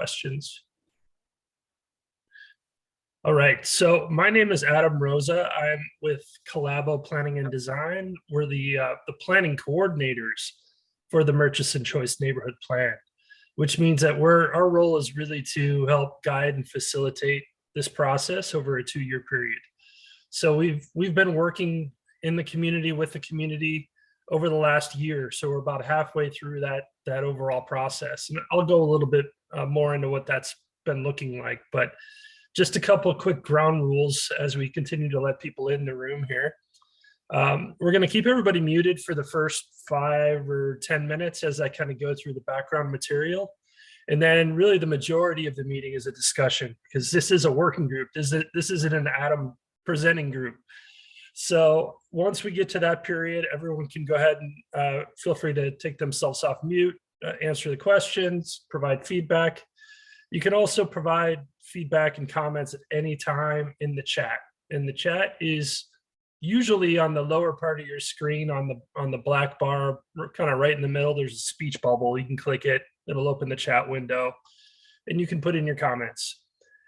questions. All right, so my name is Adam Rosa. I'm with Collabo Planning and Design. We're the planning coordinators for the Murchison Choice Neighborhood Plan, which means that our role is really to help guide and facilitate this process over a 2-year period. So we've been working in the community with the community over the last year. So we're about halfway through that overall process, and I'll go a little bit more into what that's been looking like, but just a couple of quick ground rules as we continue to let people in the room here. We're going to keep everybody muted for the first 5 or 10 minutes as I kind of go through the background material. And then really the majority of the meeting is a discussion, because this is a working group. This isn't an Adam presenting group. So once we get to that period, everyone can go ahead and feel free to take themselves off mute, answer the questions, provide feedback. You can also provide feedback and comments at any time in the chat. And the chat is usually on the lower part of your screen on the black bar, kind of right in the middle. There's a speech bubble. You can click it. It'll open the chat window, and you can put in your comments.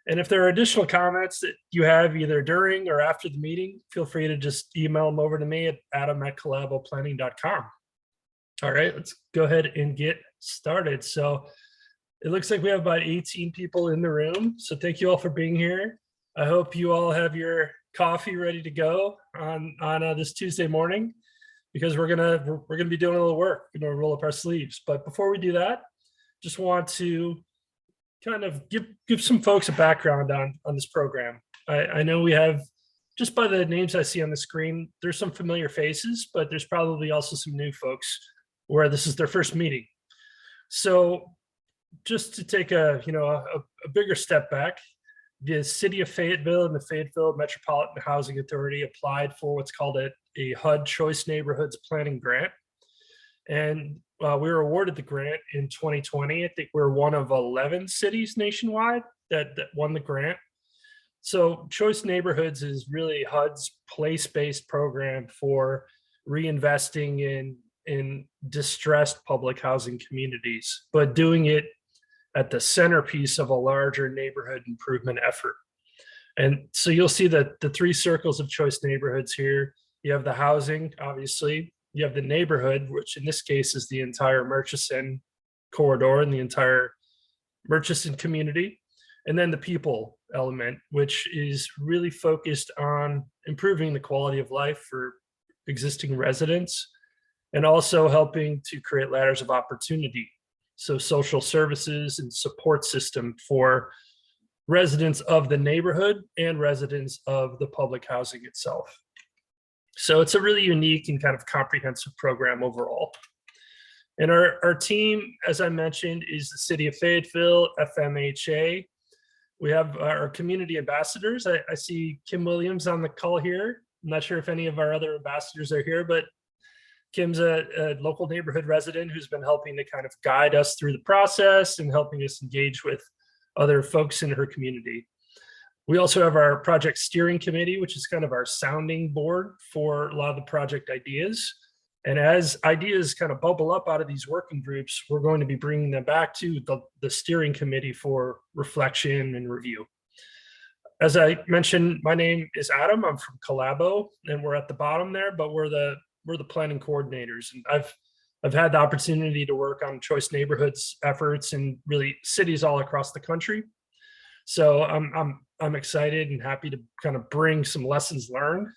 And if there are additional comments that you have either during or after the meeting, feel free to just email them over to me at adam@collaboplanning.com. All right, let's go ahead and get started. So it looks like we have about 18 people in the room. So thank you all for being here. I hope you all have your coffee ready to go on this Tuesday morning, because we're gonna be doing a little work. We're gonna roll up our sleeves. But before we do that, just want to kind of give some folks a background on this program. I know we have, just by the names I see on the screen, there's some familiar faces, but there's probably also some new folks where this is their first meeting. So just to take a bigger step back, the city of Fayetteville and the Fayetteville Metropolitan Housing Authority applied for what's called a HUD Choice Neighborhoods Planning Grant. And we were awarded the grant in 2020. I think we're one of 11 cities nationwide that won the grant. So Choice Neighborhoods is really HUD's place-based program for reinvesting in distressed public housing communities, but doing it at the centerpiece of a larger neighborhood improvement effort. And so you'll see that the 3 circles of Choice Neighborhoods here. You have the housing, obviously. You have the neighborhood, which in this case is the entire Murchison corridor and the entire Murchison community. And then the people element, which is really focused on improving the quality of life for existing residents and also helping to create ladders of opportunity. So social services and support system for residents of the neighborhood and residents of the public housing itself. So it's a really unique and kind of comprehensive program overall. And our team, as I mentioned, is the City of Fayetteville, FMHA. We have our community ambassadors. I see Kim Williams on the call here. I'm not sure if any of our other ambassadors are here, but Kim's a local neighborhood resident who's been helping to kind of guide us through the process and helping us engage with other folks in her community. We also have our project steering committee, which is kind of our sounding board for a lot of the project ideas. And as ideas kind of bubble up out of these working groups, we're going to be bringing them back to the steering committee for reflection and review. As I mentioned, my name is Adam. I'm from Collabo, and we're at the bottom there, but we're the planning coordinators. And I've had the opportunity to work on Choice Neighborhoods efforts in really cities all across the country. So I'm excited and happy to kind of bring some lessons learned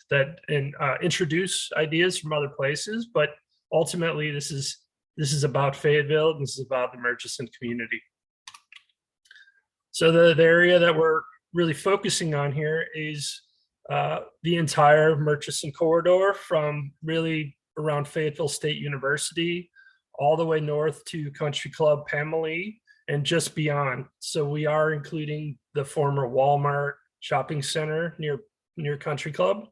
and introduce ideas from other places. But ultimately, this is about Fayetteville, and this is about the Murchison community. So the area that we're really focusing on here is the entire Murchison corridor, from really around Fayetteville State University all the way north to Country Club Pamela and just beyond. So we are including the former Walmart shopping center near Country Club.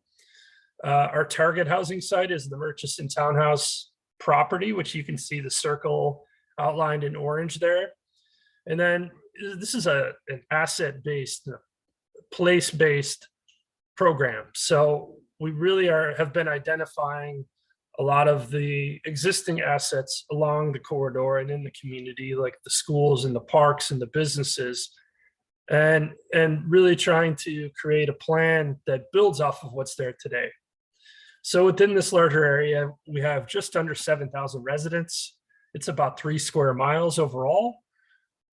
Our target housing site is the Murchison Townhouse property, which you can see the circle outlined in orange there. And then this is an asset-based, place-based program. So we really have been identifying a lot of the existing assets along the corridor and in the community, like the schools and the parks and the businesses, and really trying to create a plan that builds off of what's there today. So within this larger area, we have just under 7,000 residents. It's about 3 square miles overall.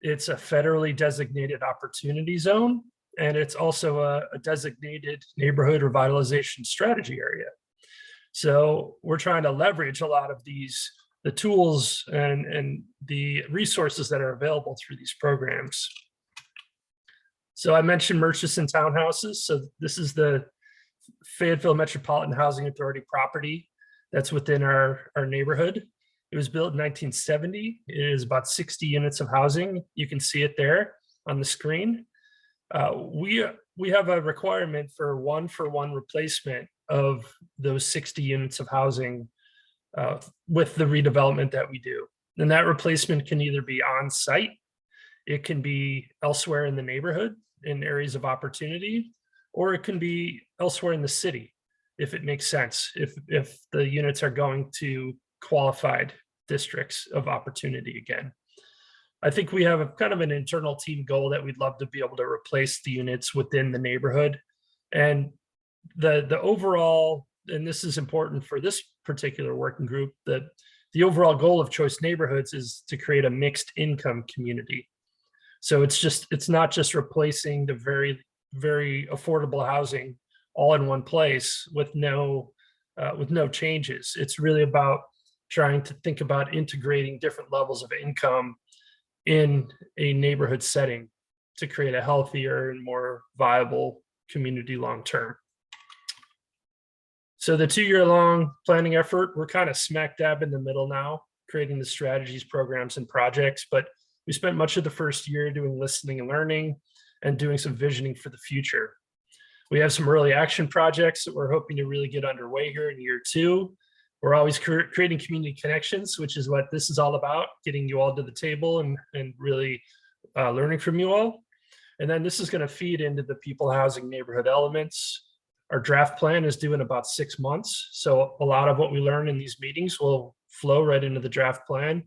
It's a federally designated opportunity zone, and it's also a designated neighborhood revitalization strategy area. So we're trying to leverage a lot of the tools and the resources that are available through these programs. So I mentioned Murchison Townhouses. So this is the Fayetteville Metropolitan Housing Authority property that's within our neighborhood. It was built in 1970. It is about 60 units of housing. You can see it there on the screen. We have a requirement for 1-for-1 replacement of those 60 units of housing with the redevelopment that we do. And that replacement can either be on site, it can be elsewhere in the neighborhood in areas of opportunity, or it can be elsewhere in the city if it makes sense, if the units are going to qualified districts of opportunity again. I think we have a kind of an internal team goal that we'd love to be able to replace the units within the neighborhood. And the overall, and this is important for this particular working group, that the overall goal of Choice Neighborhoods is to create a mixed income community. So it's not just replacing the very affordable housing all in one place with no changes. It's really about trying to think about integrating different levels of income in a neighborhood setting to create a healthier and more viable community long term. So the 2-year-long planning effort, we're kind of smack dab in the middle now, creating the strategies, programs, and projects. But we spent much of the first year doing listening and learning and doing some visioning for the future. We have some early action projects that we're hoping to really get underway here in year 2. We're always creating community connections, which is what this is all about, getting you all to the table and really learning from you all. And then this is going to feed into the people housing neighborhood elements. Our draft plan is due in about 6 months. So a lot of what we learn in these meetings will flow right into the draft plan.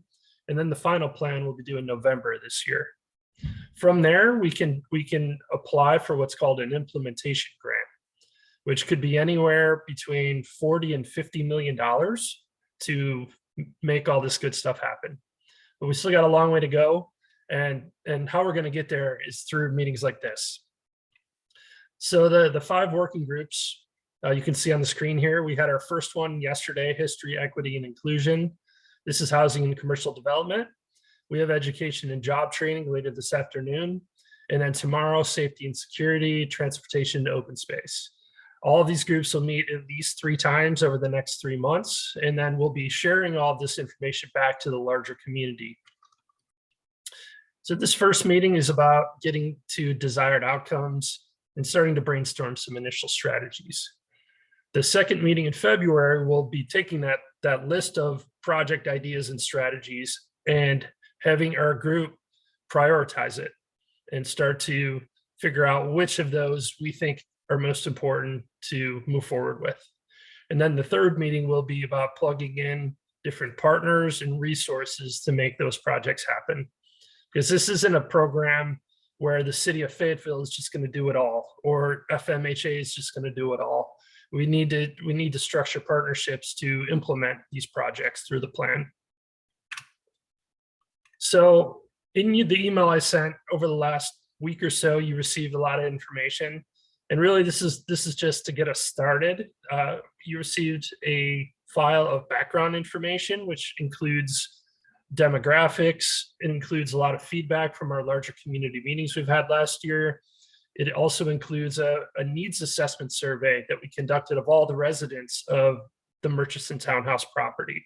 And then the final plan will be due in November this year. From there, we can apply for what's called an implementation grant, which could be anywhere between $40 and $50 million to make all this good stuff happen. But we still got a long way to go. And how we're going to get there is through meetings like this. So the 5 working groups you can see on the screen here, we had our first one yesterday, history, equity, and inclusion. This is housing and commercial development. We have education and job training later this afternoon. And then tomorrow, safety and security, transportation, and open space. All of these groups will meet at least 3 times over the next 3 months, and then we'll be sharing all of this information back to the larger community. So this first meeting is about getting to desired outcomes and starting to brainstorm some initial strategies. The second meeting in February, we'll be taking that list of project ideas and strategies and having our group prioritize it and start to figure out which of those we think are most important to move forward with. And then the third meeting will be about plugging in different partners and resources to make those projects happen. Because this isn't a program where the city of Fayetteville is just going to do it all, or FMHA is just going to do it all. We need to structure partnerships to implement these projects through the plan. So in the email I sent over the last week or so, you received a lot of information. And really, this is just to get us started. You received a file of background information, which includes demographics. It includes a lot of feedback from our larger community meetings we've had last year. It also includes a needs assessment survey that we conducted of all the residents of the Murchison Townhouse property.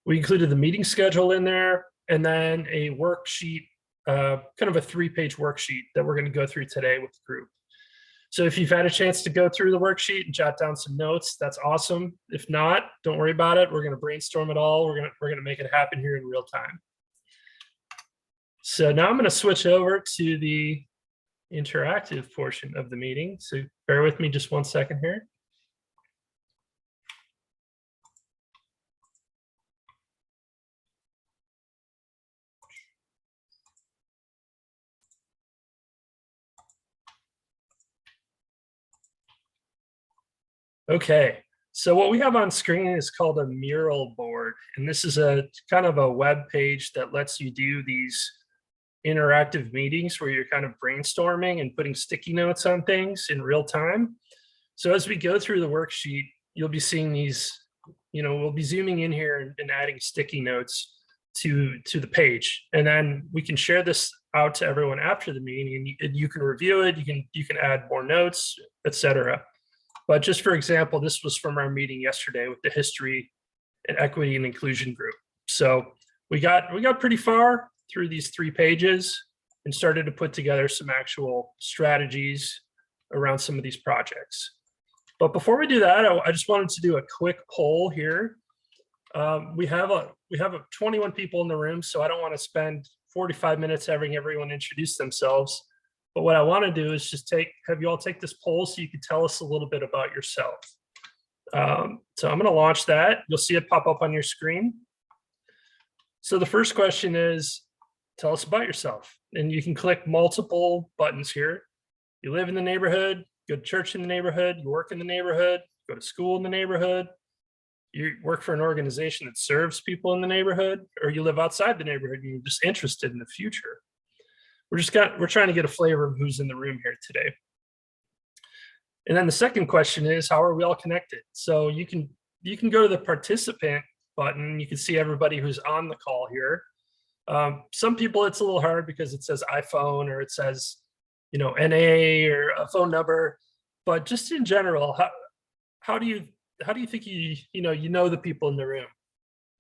We included the meeting schedule in there, and then a worksheet, kind of a 3-page worksheet that we're going to go through today with the group. So if you've had a chance to go through the worksheet and jot down some notes, that's awesome. If not, don't worry about it. We're going to brainstorm it all. We're going to make it happen here in real time. So now I'm going to switch over to the interactive portion of the meeting. So bear with me just 1 second here. Okay, so what we have on screen is called a mural board, and this is a kind of a web page that lets you do these interactive meetings where you're kind of brainstorming and putting sticky notes on things in real time. So as we go through the worksheet, you'll be seeing these, we'll be zooming in here and adding sticky notes to the page, and then we can share this out to everyone after the meeting, and you can review it, you can add more notes, etc. But just for example, this was from our meeting yesterday with the history and equity and inclusion group. So we got pretty far through these 3 pages and started to put together some actual strategies around some of these projects. But before we do that, I just wanted to do a quick poll here. We have 21 people in the room, so I don't want to spend 45 minutes having everyone introduce themselves. But what I want to do is just have you all take this poll so you can tell us a little bit about yourself. So I'm going to launch that. You'll see it pop up on your screen. So the first question is, tell us about yourself. And you can click multiple buttons here. You live in the neighborhood, go to church in the neighborhood, you work in the neighborhood, go to school in the neighborhood, you work for an organization that serves people in the neighborhood, or you live outside the neighborhood and you're just interested in the future. We're trying to get a flavor of who's in the room here today. And then the second question is, how are we all connected? So you can go to the participant button. You can see everybody who's on the call here. Some people it's a little hard because it says iPhone or it says, NA or a phone number. But just in general, how do you think you know the people in the room?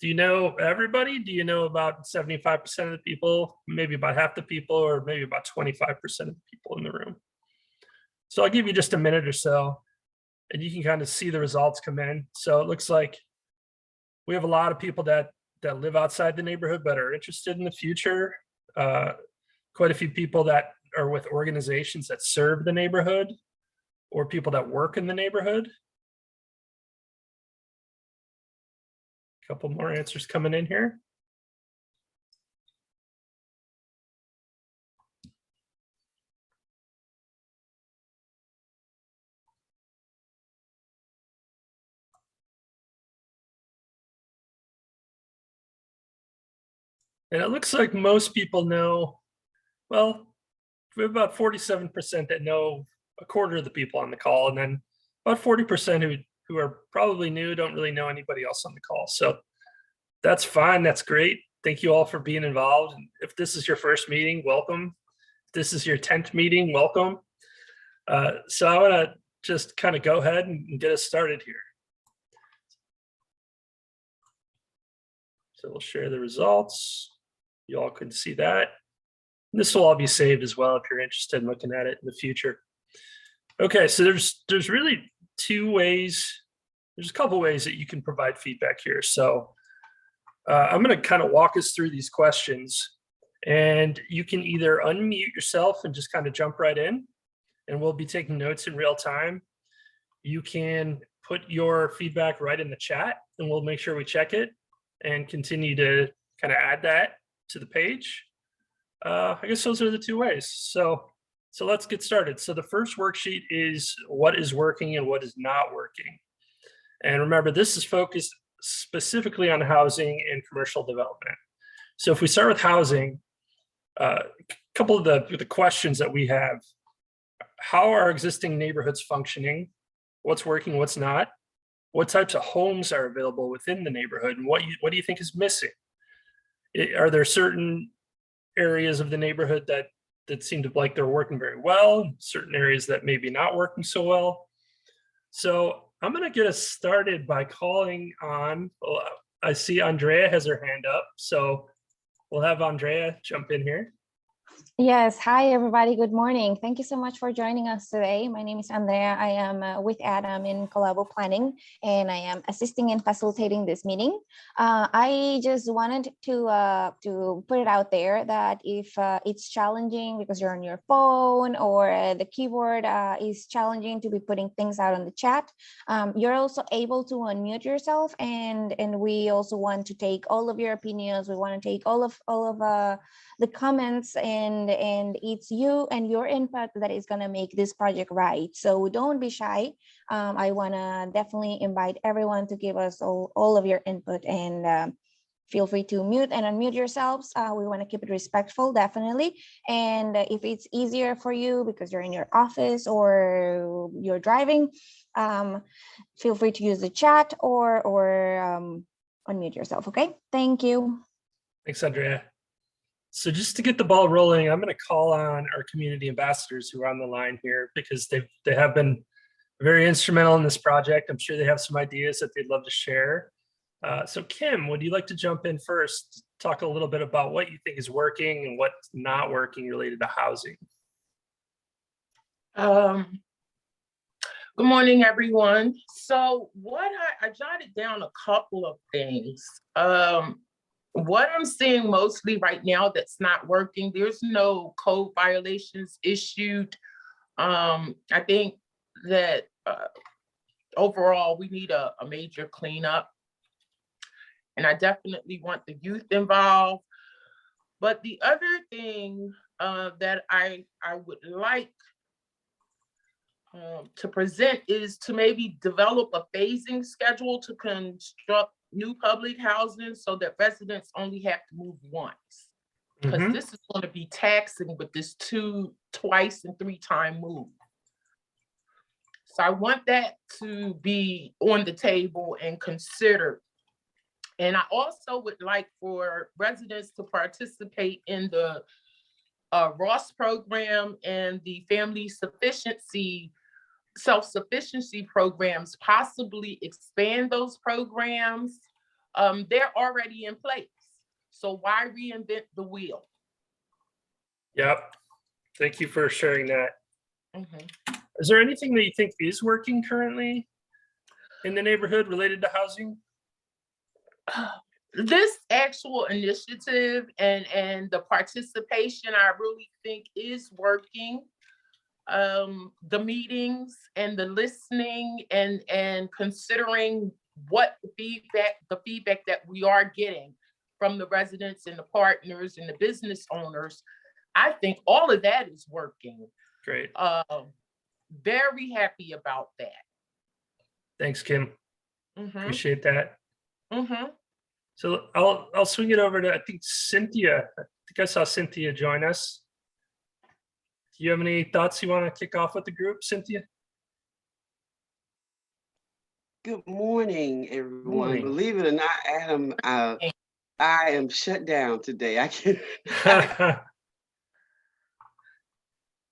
Do you know everybody? Do you know about 75% of the people, maybe about half the people, or maybe about 25% of the people in the room? So I'll give you just a minute or so, and you can kind of see the results come in. So it looks like we have a lot of people that live outside the neighborhood but are interested in the future. Quite a few people that are with organizations that serve the neighborhood or people that work in the neighborhood. Couple more answers coming in here. And it looks like most people know, well, we have about 47% that know a quarter of the people on the call, and then about 40% who are probably new, don't really know anybody else on the call. So that's fine. That's great. Thank you all for being involved. And if this is your first meeting, welcome. If this is your 10th meeting, welcome. So I want to just kind of go ahead and get us started here. So we'll share the results. You all can see that. And this will all be saved as well if you're interested in looking at it in the future. Okay, so there's really 2 ways. There's a couple ways that you can provide feedback here. So I'm going to kind of walk us through these questions, and you can either unmute yourself and just kind of jump right in, and we'll be taking notes in real time. You can put your feedback right in the chat, and we'll make sure we check it and continue to kind of add that to the page. I guess those are the 2 ways. So let's get started. So the first worksheet is what is working and what is not working. And remember, this is focused specifically on housing and commercial development. So if we start with housing, a couple of the questions that we have: how are existing neighborhoods functioning? What's working, what's not? What types of homes are available within the neighborhood? And what do you think is missing? Are there certain areas of the neighborhood that seem to like they're working very well, certain areas that maybe not working so well? So I'm going to get us started by calling on, well, I see Andrea has her hand up, so we'll have Andrea jump in here. Yes, hi everybody, good morning. Thank you so much for joining us today. My name is Andrea. I am with Adam in Collabo Planning, and I am assisting and facilitating this meeting. I just wanted to put it out there that if it's challenging because you're on your phone or the keyboard is challenging to be putting things out on the chat, you're also able to unmute yourself, and we also want to take all of your opinions. We want to take all of the comments and and it's you and your input that is going to make this project right. So don't be shy. I want to definitely invite everyone to give us all of your input, and feel free to mute and unmute yourselves. We want to keep it respectful, definitely. And if it's easier for you because you're in your office or you're driving, feel free to use the chat or unmute yourself. Okay, thank you. Thanks, Andrea. So just to get the ball rolling, I'm going to call on our community ambassadors who are on the line here because they have been very instrumental in this project. I'm sure they have some ideas that they'd love to share. So Kim, would you like to jump in first, talk a little bit about what you think is working and what's not working related to housing? Good morning, everyone. So what I jotted down a couple of things. What I'm seeing mostly right now that's not working, there's no code violations issued. I think that overall we need a major cleanup. And I definitely want the youth involved. But the other thing that I would like to present is to maybe develop a phasing schedule to construct new public housing so that residents only have to move once. Because this is going to be taxing with this twice and 3-time move. So I want that to be on the table and considered. And I also would like for residents to participate in the Ross program and the family self-sufficiency programs, possibly expand those programs. They're already in place. So why reinvent the wheel? Yep. Thank you for sharing that. Is there anything that you think is working currently in the neighborhood related to housing? This actual initiative and the participation, I really think is working. The meetings and the listening and considering what the feedback that we are getting from the residents and the partners and the business owners, I think all of that is working. Great. Very happy about that. Thanks, Kim. Appreciate that. Mm-hmm. So I'll swing it over to, I think, Cynthia. I think I saw Cynthia join us. Do you have any thoughts you want to kick off with the group, Cynthia? Good morning, everyone. Morning. Believe it or not, Adam, I am shut down today. I can't.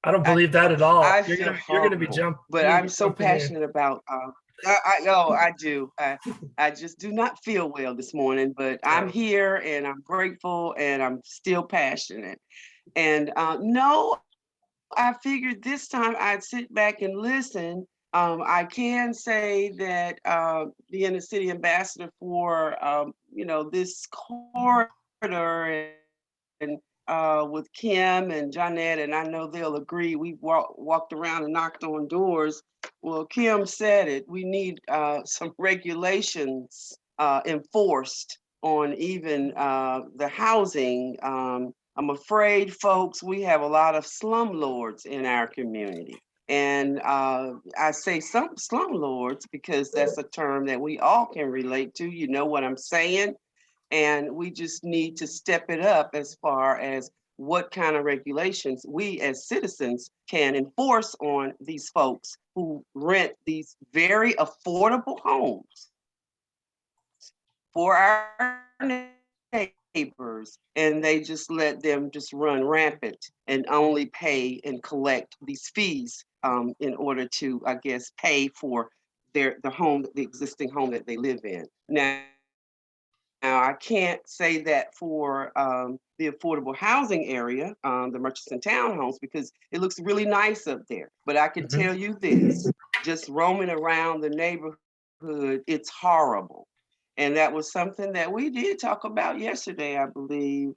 I don't believe that at all. I You're feel gonna be horrible, jumping. but I'm so passionate about. I know I do. I just do not feel well this morning, but I'm here and I'm grateful and I'm still passionate. And no, I figured this time I'd sit back and listen. I can say that being a city ambassador for this corridor and with Kim and Johnette, and I know they'll agree. We walked around and knocked on doors. Well, Kim said it. We need some regulations enforced on even the housing. I'm afraid, folks, we have a lot of slumlords in our community. And I say some slumlords because that's a term that we all can relate to. You know what I'm saying? And we just need to step it up as far as what kind of regulations we as citizens can enforce on these folks who rent these very affordable homes for our neighbors, and they just let them just run rampant and only pay and collect these fees in order to, I guess, pay for the existing home that they live in. Now, I can't say that for the affordable housing area, the Murchison Townhomes, because it looks really nice up there. But I can tell you this, just roaming around the neighborhood, it's horrible. And that was something that we did talk about yesterday, I believe.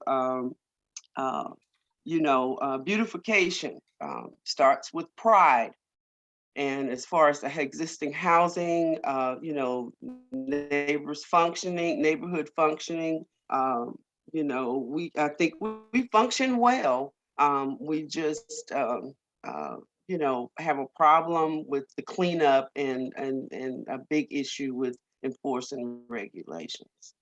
Beautification starts with pride. And as far as the existing housing, neighborhood functioning, I think we function well. We just, you know, have a problem with the cleanup and a big issue with enforcing regulations.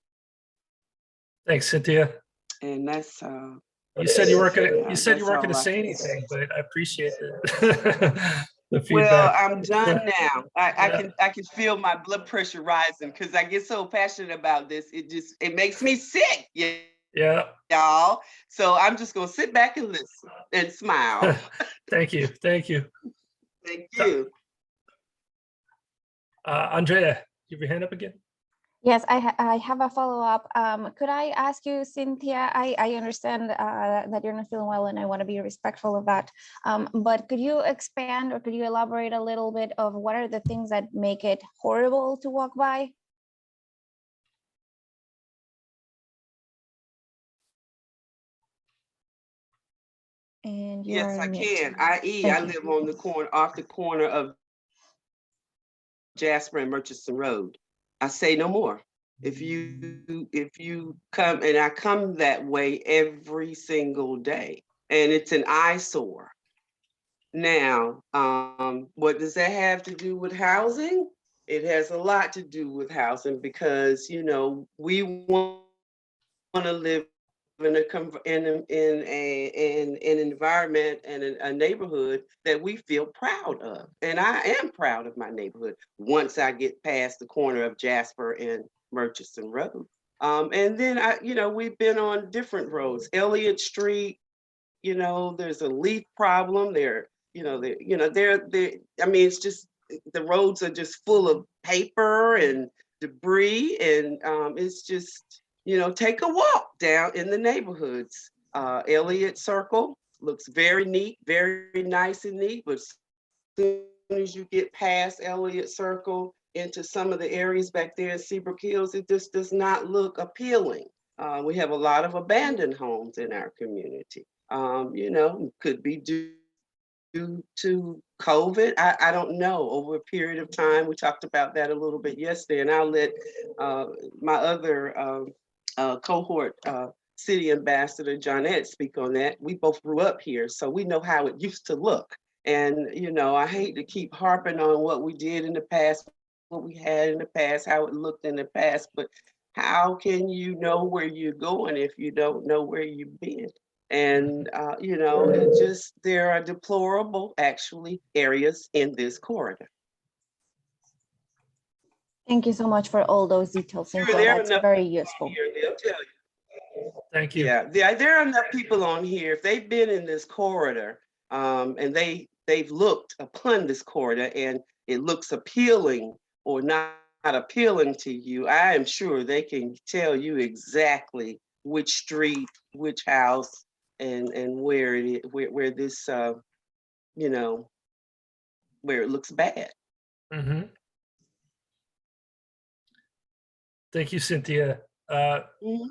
Thanks, Cynthia. And that's, You said you weren't gonna. yeah, You said you that's weren't all gonna I say can anything, say. but I appreciate the Well, feedback. I'm done now. Yeah. I can feel my blood pressure rising because I get so passionate about this. It makes me sick, Yeah. y'all. So I'm just gonna sit back and listen and smile. Thank you. Thank you. Thank So, you. Andrea, you have your hand up again. Yes, I have a follow-up. Could I ask you, Cynthia, I understand that you're not feeling well and I want to be respectful of that. But could you expand or could you elaborate a little bit of what are the things that make it horrible to walk by? And you're Yes, I on mute. can. I.e., I live on the corner, off the corner of Jasper and Murchison Road. I say no more. If you come, and I come that way every single day, and it's an eyesore. Now, what does that have to do with housing? It has a lot to do with housing because, you know, we want to live in an environment and a neighborhood that we feel proud of. And I am proud of my neighborhood once I get past the corner of Jasper and Murchison Road. And then you know, we've been on different roads. Elliott Street, you know, there's a leaf problem there. You know, I mean, it's just the roads are just full of paper and debris, and it's just, you know, take a walk down in the neighborhoods. Elliott Circle looks very neat, very nice and neat, but as soon as you get past Elliott Circle into some of the areas back there in Seabrook Hills, it just does not look appealing. We have a lot of abandoned homes in our community. You know, could be due to COVID. I don't know. Over a period of time, we talked about that a little bit yesterday, and I'll let my other cohort city ambassador Johnette speak on that. We both grew up here, so we know how it used to look. And you know, I hate to keep harping on what we did in the past, what we had in the past, how it looked in the past, but how can you know where you're going if you don't know where you've been? And, you know, it just, there are deplorable, actually, areas in this corridor. Thank you so much for all those details, Sure, Cynthia. there are That's enough very people useful. here, they'll tell you. Thank you. Yeah, there are enough people on here. If they've been in this corridor, and they've looked upon this corridor and it looks appealing or not appealing to you, I am sure they can tell you exactly which street, which house, and where it is, where this you know, where it looks bad. Hmm. Thank you, Cynthia. Mhm.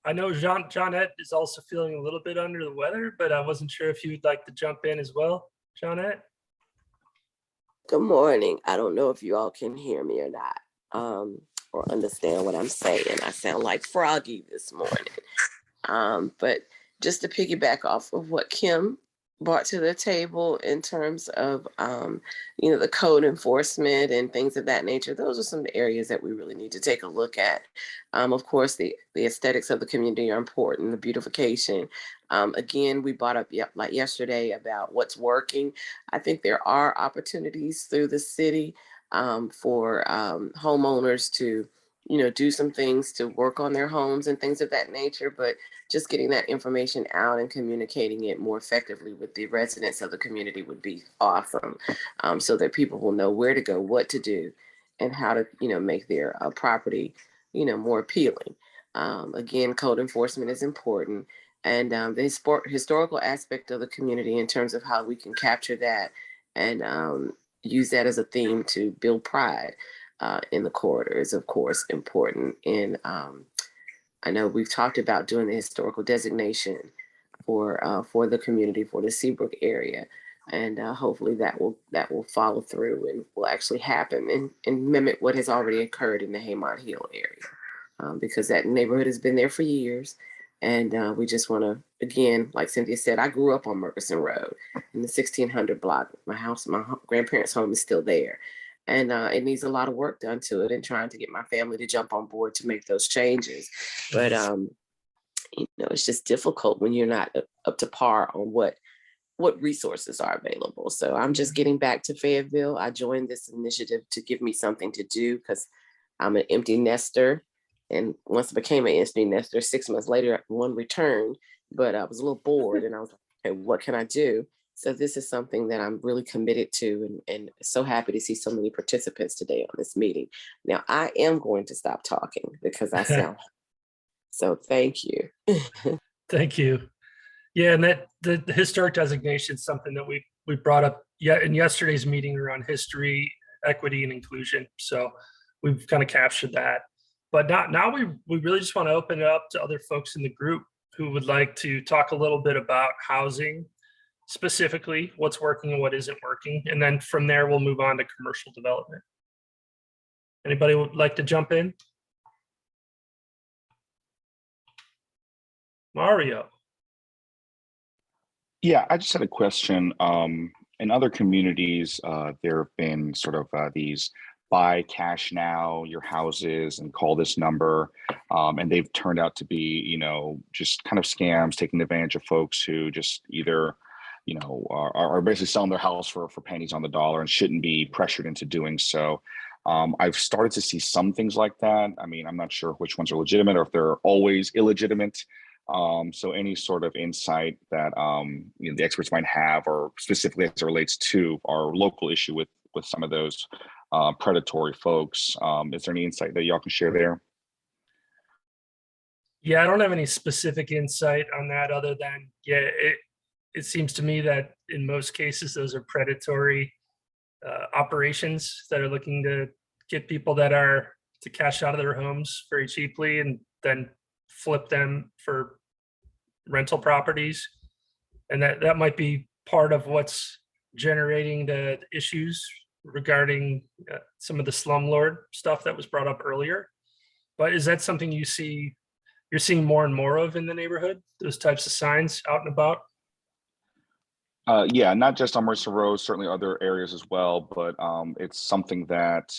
I know Johnette is also feeling a little bit under the weather, but I wasn't sure if you'd like to jump in as well, Johnette. Good morning. I don't know if you all can hear me or not, or understand what I'm saying. I sound like Froggy this morning. But just to piggyback off of what Kim brought to the table in terms of, you know, the code enforcement and things of that nature, those are some areas that we really need to take a look at. Of course, the aesthetics of the community are important, the beautification. Again, we brought up like yesterday about what's working. I think there are opportunities through the city for homeowners to, you know, do some things to work on their homes and things of that nature, but just getting that information out and communicating it more effectively with the residents of the community would be awesome, so that people will know where to go, what to do, and how to, you know, make their property, you know, more appealing. Again, code enforcement is important, and the historical aspect of the community in terms of how we can capture that and use that as a theme to build pride in the corridor is, of course, important. And I know we've talked about doing the historical designation for the community, for the Seabrook area, and hopefully that will follow through and will actually happen and mimic what has already occurred in the Haymont Hill area, because that neighborhood has been there for years. And we just want to, again, like Cynthia said, I grew up on Murchison Road in the 1600 block. My grandparents' home is still there. And it needs a lot of work done to it, and trying to get my family to jump on board to make those changes. But, it's just difficult when you're not up to par on what resources are available. So I'm just getting back to Fayetteville. I joined this initiative to give me something to do because I'm an empty nester. And once I became an empty nester, 6 months later, one returned, but I was a little bored and I was like, okay, what can I do? So this is something that I'm really committed to, and so happy to see so many participants today on this meeting. Now I am going to stop talking because I sound, so thank you. Thank you. Yeah, and that the historic designation is something that we brought up in yesterday's meeting around history, equity, and inclusion. So we've kind of captured that. But now we really just want to open it up to other folks in the group who would like to talk a little bit about housing, specifically what's working and what isn't working. And then from there, we'll move on to commercial development. Anybody would like to jump in? Mario. Yeah, I just had a question. In other communities, there have been sort of these buy cash now your houses and call this number. And they've turned out to be, just kind of scams, taking advantage of folks who just either, are basically selling their house for pennies on the dollar and shouldn't be pressured into doing so. I've started to see some things like that. I mean, I'm not sure which ones are legitimate or if they're always illegitimate. So any sort of insight that the experts might have, or specifically as it relates to our local issue with some of those predatory folks, is there any insight that y'all can share there? Yeah, I don't have any specific insight on that other than, it seems to me that in most cases, those are predatory operations that are looking to get people to cash out of their homes very cheaply and then flip them for rental properties. And that might be part of what's generating the issues regarding some of the slumlord stuff that was brought up earlier. But is that something you're seeing more and more of in the neighborhood, those types of signs out and about? Yeah, not just on Mercer Road, certainly other areas as well, but it's something that,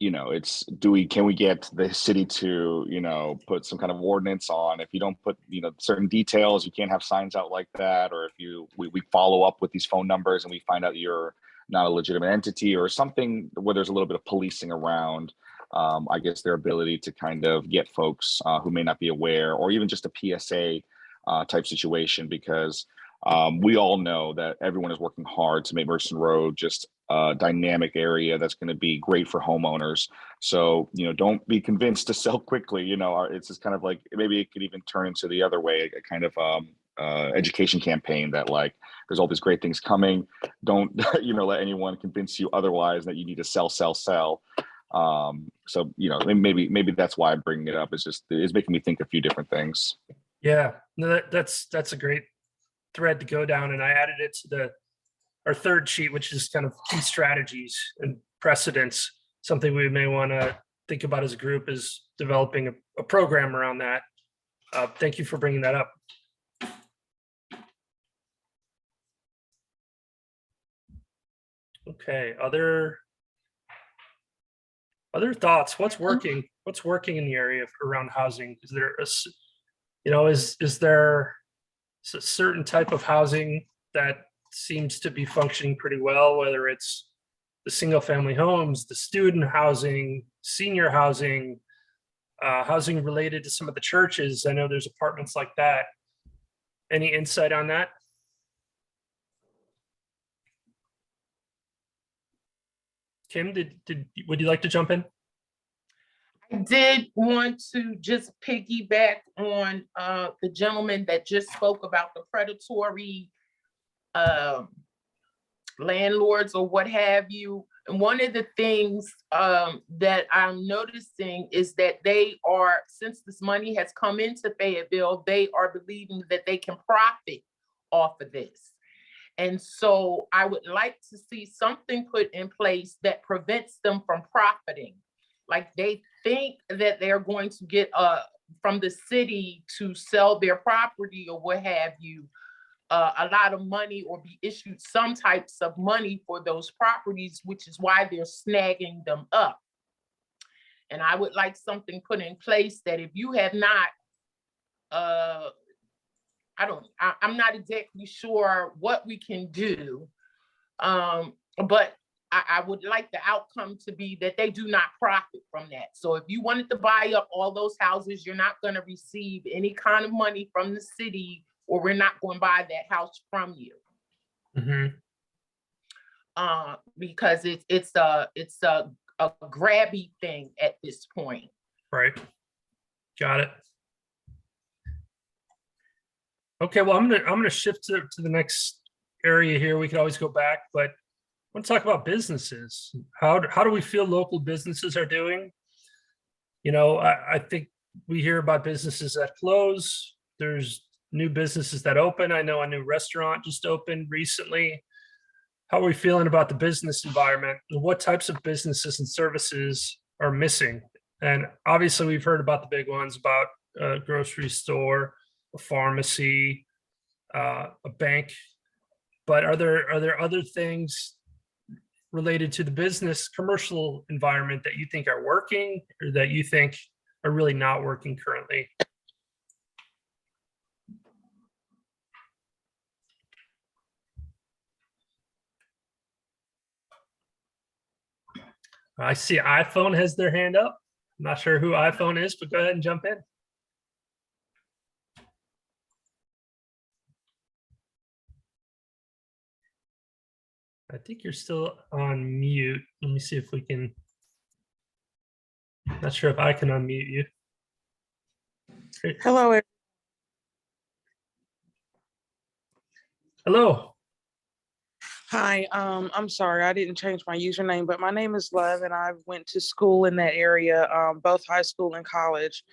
can we get the city to, put some kind of ordinance on? If you don't put, certain details, you can't have signs out like that. Or if we follow up with these phone numbers and we find out you're not a legitimate entity or something where there's a little bit of policing around, I guess, their ability to kind of get folks who may not be aware, or even just a PSA type situation, because we all know that everyone is working hard to make Murchison Road just a dynamic area that's going to be great for homeowners. So, don't be convinced to sell quickly. It's just kind of like, maybe it could even turn into the other way, a kind of education campaign that, like, there's all these great things coming. Don't, let anyone convince you otherwise that you need to sell. So, maybe that's why I'm bringing it up. It's making me think a few different things. Yeah, no, that's a great thread to go down, and I added it to our third sheet, which is kind of key strategies and precedents. Something we may want to think about as a group is developing a program around that. Thank you for bringing that up. Okay, other thoughts? What's working? What's working in the area around housing? Is there is there a certain type of housing that seems to be functioning pretty well, whether it's the single family homes, the student housing, senior housing, housing related to some of the churches? I know there's apartments like that. Any insight on that? Kim, would you like to jump in? I did want to just piggyback on the gentleman that just spoke about the predatory landlords or what have you. And one of the things that I'm noticing is that they are, since this money has come into Fayetteville, they are believing that they can profit off of this. And so I would like to see something put in place that prevents them from profiting. Like, they think that they're going to get from the city to sell their property or what have you, a lot of money or be issued some types of money for those properties, which is why they're snagging them up. And I would like something put in place that if you have not, I'm not exactly sure what we can do, but I would like the outcome to be that they do not profit from that. So if you wanted to buy up all those houses, you're not going to receive any kind of money from the city, or we're not going to buy that house from you. Mhm. Because it's a grabby thing at this point. Right. Got it. Okay, well, I'm gonna shift to the next area here. We could always go back, but I want to talk about businesses. How do we feel local businesses are doing? You know, I think we hear about businesses that close. There's new businesses that open. I know a new restaurant just opened recently. How are we feeling about the business environment? And what types of businesses and services are missing? And obviously, we've heard about the big ones, about a grocery store, a pharmacy, a bank. But are there other things related to the business commercial environment that you think are working, or that you think are really not working currently? I see iPhone has their hand up. I'm not sure who iPhone is, but go ahead and jump in. I think you're still on mute. Let me see if we can. Not sure if I can unmute you. Hello. Hello. Hi. I'm sorry, I didn't change my username, but my name is Love, and I went to school in that area, both high school and college.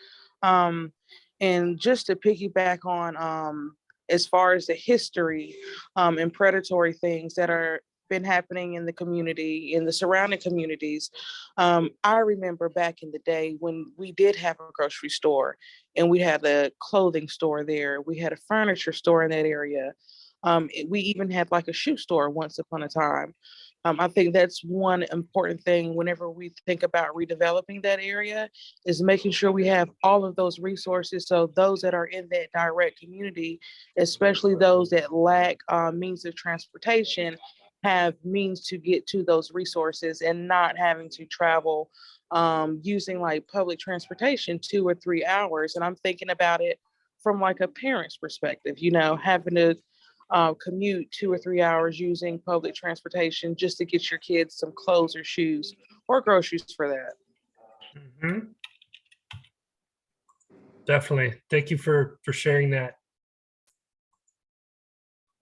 And just to piggyback on, as far as the history and predatory things that are been happening in the community, in the surrounding communities. I remember back in the day when we did have a grocery store, and we had a clothing store there. We had a furniture store in that area. We even had like a shoe store once upon a time. I think that's one important thing whenever we think about redeveloping that area, is making sure we have all of those resources. So those that are in that direct community, especially those that lack means of transportation, have means to get to those resources and not having to travel using like public transportation 2 or 3 hours. And I'm thinking about it from like a parent's perspective, you know, having to commute 2 or 3 hours using public transportation just to get your kids some clothes or shoes or groceries for that. Mhm. Definitely. Thank you for sharing that.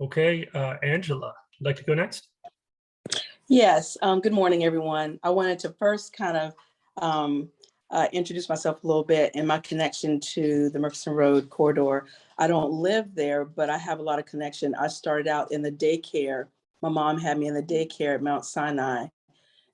Okay, Angela, would like to go next? Yes, good morning, everyone. I wanted to first kind of introduce myself a little bit and my connection to the Murchison Road corridor. I don't live there, but I have a lot of connection. I started out in the daycare. My mom had me in the daycare at Mount Sinai.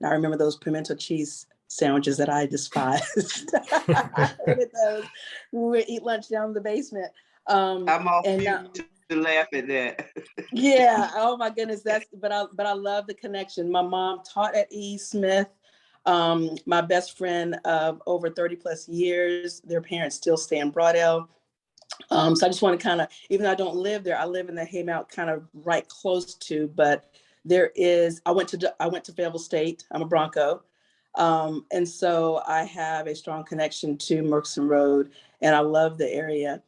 And I remember those pimento cheese sandwiches that I despised. I hated those. We would eat lunch down in the basement. I'm off And mute to laugh at that. yeah, oh my goodness, but I love the connection. My mom taught at E. Smith. My best friend of over 30 plus years, their parents still stay in Broadell. So I just want to kind of, even though I don't live there, I live in the Haymount kind of right close to, but there is, I went to Fayetteville State. I'm a Bronco. And so I have a strong connection to Murchison Road, and I love the area.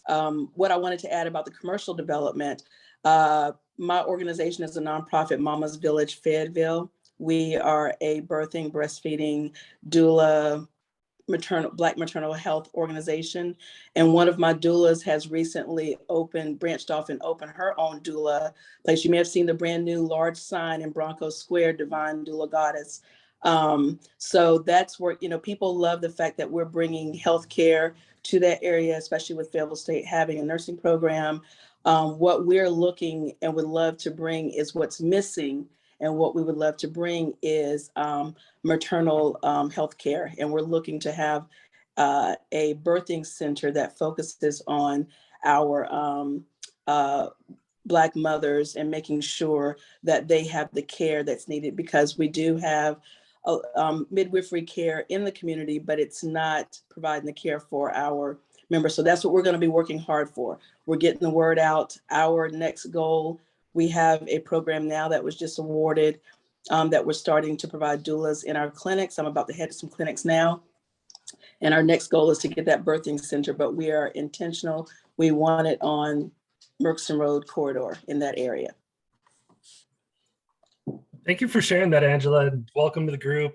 What I wanted to add about the commercial development, my organization is a nonprofit, Mama's Village Fayetteville. We are a birthing, breastfeeding, doula, Black maternal health organization. And one of my doulas has recently branched off and opened her own doula place. You may have seen the brand new large sign in Bronco Square, Divine Doula Goddess. So that's where, you know, people love the fact that we're bringing healthcare to that area, especially with Fayetteville State having a nursing program. What we're looking and would love to bring is what's missing. And what we would love to bring is maternal health care. And we're looking to have a birthing center that focuses on our Black mothers and making sure that they have the care that's needed, because we do have midwifery care in the community, but it's not providing the care for our members. So that's what we're going to be working hard for. We're getting the word out. Our next goal, we have a program now that was just awarded that we're starting to provide doulas in our clinics. I'm about to head to some clinics now. And our next goal is to get that birthing center, but we are intentional. We want it on Murchison Road corridor in that area. Thank you for sharing that, Angela, and welcome to the group.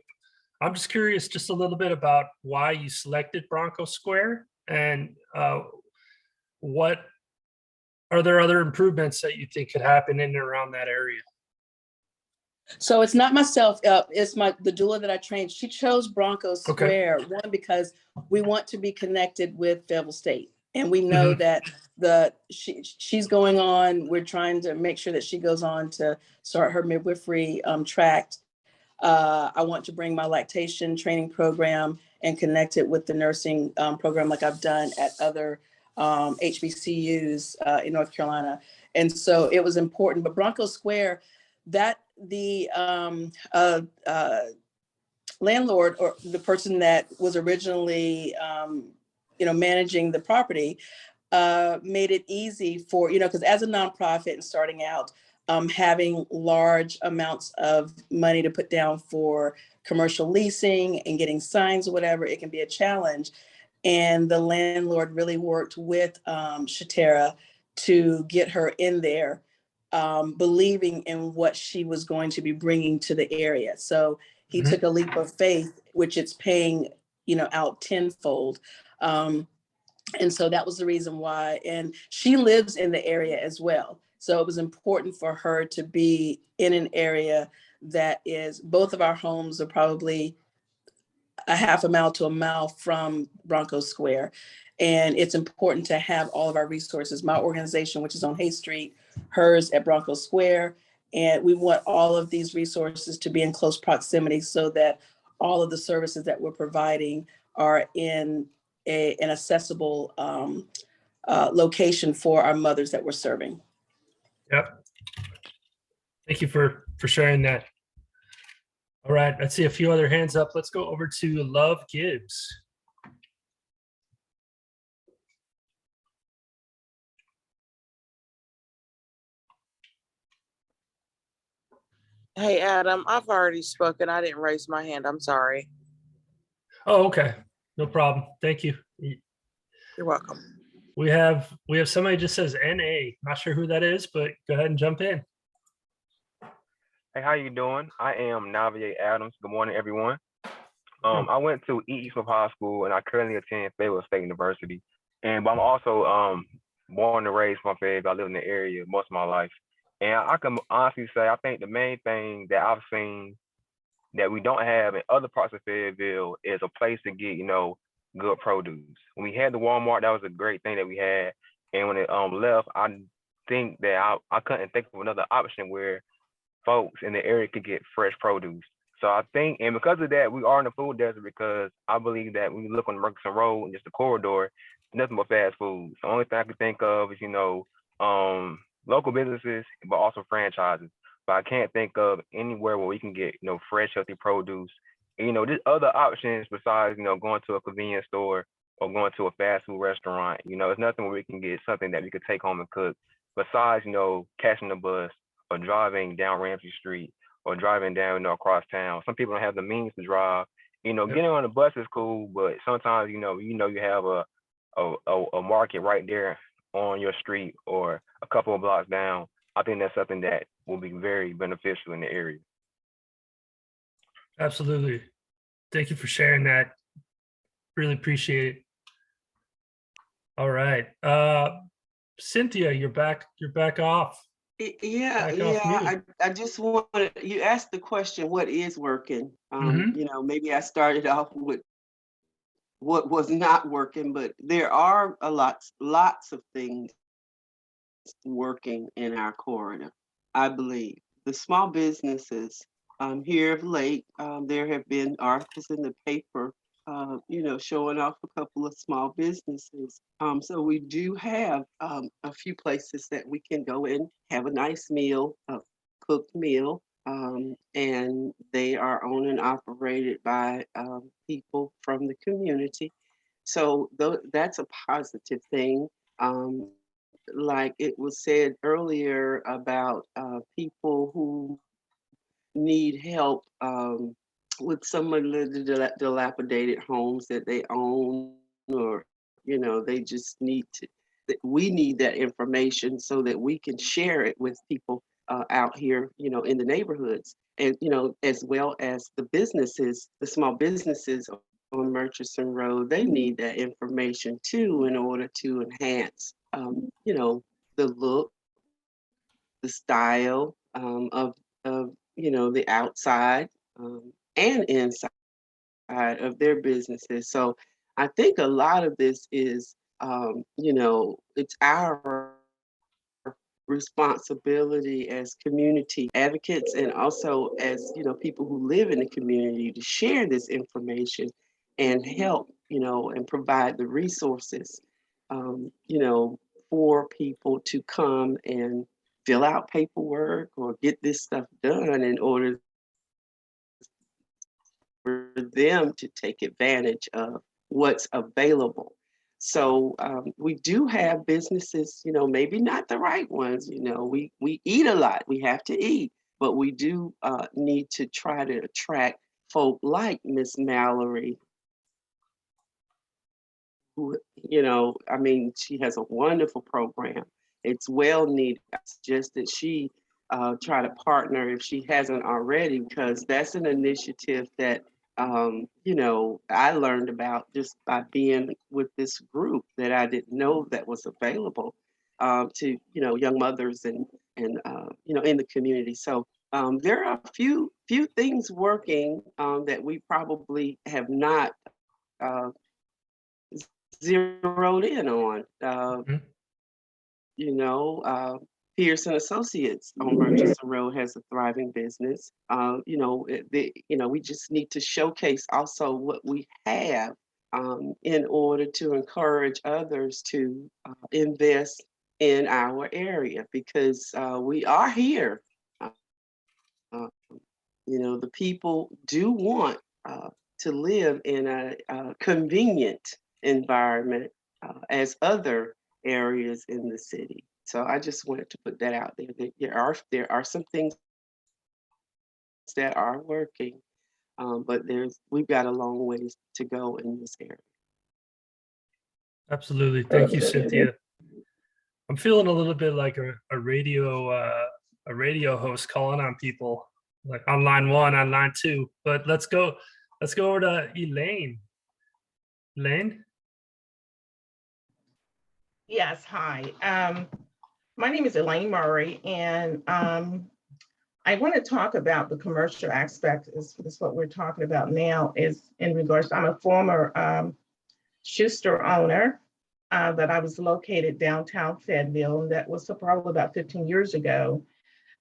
I'm just curious just a little bit about why you selected Bronco Square, and what are there other improvements that you think could happen in and around that area? So it's not myself, it's the doula that I trained. She chose Bronco Square, one, because we want to be connected with Fayetteville State. And we know that she's going on, we're trying to make sure that she goes on to start her midwifery track. I want to bring my lactation training program and connect it with the nursing program like I've done at other HBCUs in North Carolina. And so it was important, but Bronco Square, that the landlord, or the person that was originally managing the property, made it easy for, because as a nonprofit and starting out, having large amounts of money to put down for commercial leasing and getting signs or whatever, it can be a challenge. And the landlord really worked with Shatera to get her in there, believing in what she was going to be bringing to the area. So he took a leap of faith, which it's paying, out tenfold. And so that was the reason why. And she lives in the area as well. So it was important for her to be in an area that is, both of our homes are probably a half a mile to a mile from Bronco Square. And it's important to have all of our resources. My organization, which is on Hay Street, hers at Bronco Square. And we want all of these resources to be in close proximity so that all of the services that we're providing are in an accessible location for our mothers that we're serving. Yep. Thank you for sharing that. All right, I see a few other hands up. Let's go over to Love Gibbs. Hey, Adam, I've already spoken. I didn't raise my hand. I'm sorry. Oh, okay. No problem. Thank you. You're welcome. We have somebody just says NA. Not sure who that is, but go ahead and jump in. Hey, how you doing? I am Navier Adams. Good morning, everyone. I went to East Smith High School, and I currently attend Fayetteville State University. But I'm also born and raised from Fayetteville. I live in the area most of my life. And I can honestly say, I think the main thing that I've seen that we don't have in other parts of Fayetteville is a place to get, good produce. When we had the Walmart, that was a great thing that we had. And when it left, I think that I couldn't think of another option where folks in the area could get fresh produce. So I think, and because of that, we are in the food desert, because I believe that when you look on the Murchison Road and just the corridor, nothing but fast food. So the only thing I can think of is, local businesses, but also franchises. But I can't think of anywhere where we can get, fresh, healthy produce. And, there's other options besides, going to a convenience store or going to a fast food restaurant. It's nothing where we can get something that we could take home and cook besides, catching the bus or driving down Ramsey Street or driving down, across town. Some people don't have the means to drive. Getting on the bus is cool, but sometimes, you have a market right there on your street or a couple of blocks down. I think that's something that will be very beneficial in the area. Absolutely. Thank you for sharing that. Really appreciate it. All right. Cynthia, you're back off. I just wanted, you asked the question, what is working? Maybe I started off with what was not working, but there are lots of things working in our corridor. I believe the small businesses here of late, there have been articles in the paper showing off a couple of small businesses. So we do have a few places that we can go and have a nice meal, a cooked meal, and they are owned and operated by people from the community. So that's a positive thing. Um, like it was said earlier about people who need help with some of the dilapidated homes that they own, or they just need to. We need that information so that we can share it with people out here, in the neighborhoods, and as well as the businesses, the small businesses on Murchison Road. They need that information too in order to enhance, the look, the style of the outside and inside of their businesses. So I think a lot of this is, it's our responsibility as community advocates and also as people who live in the community to share this information and help, and provide the resources, for people to come and fill out paperwork or get this stuff done in order for them to take advantage of what's available. So we do have businesses, maybe not the right ones. We eat a lot. We have to eat, but we do need to try to attract folk like Miss Mallory, who, she has a wonderful program. It's well needed. I suggest that she try to partner if she hasn't already, because that's an initiative that I learned about just by being with this group that I didn't know that was available to young mothers and in the community. So there are a few things working that we probably have not uh, zeroed in on. Mhm. Pearson Associates on Murchison Road has a thriving business. We just need to showcase also what we have in order to encourage others to invest in our area, because we are here. Uh, the people do want to live in a convenient environment as other areas in the city. So I just wanted to put that out there. That there are some things that are working, but we've got a long ways to go in this area. Absolutely. Thank you, Cynthia. I'm feeling a little bit like a radio host calling on people, like on line one, on line two. But let's go over to Elaine. Elaine? Yes, hi. My name is Elaine Murray, and I want to talk about the commercial aspect. Is what we're talking about now, is in regards, I'm a former Schuster owner that I was located downtown Fayetteville, and that was probably about 15 years ago.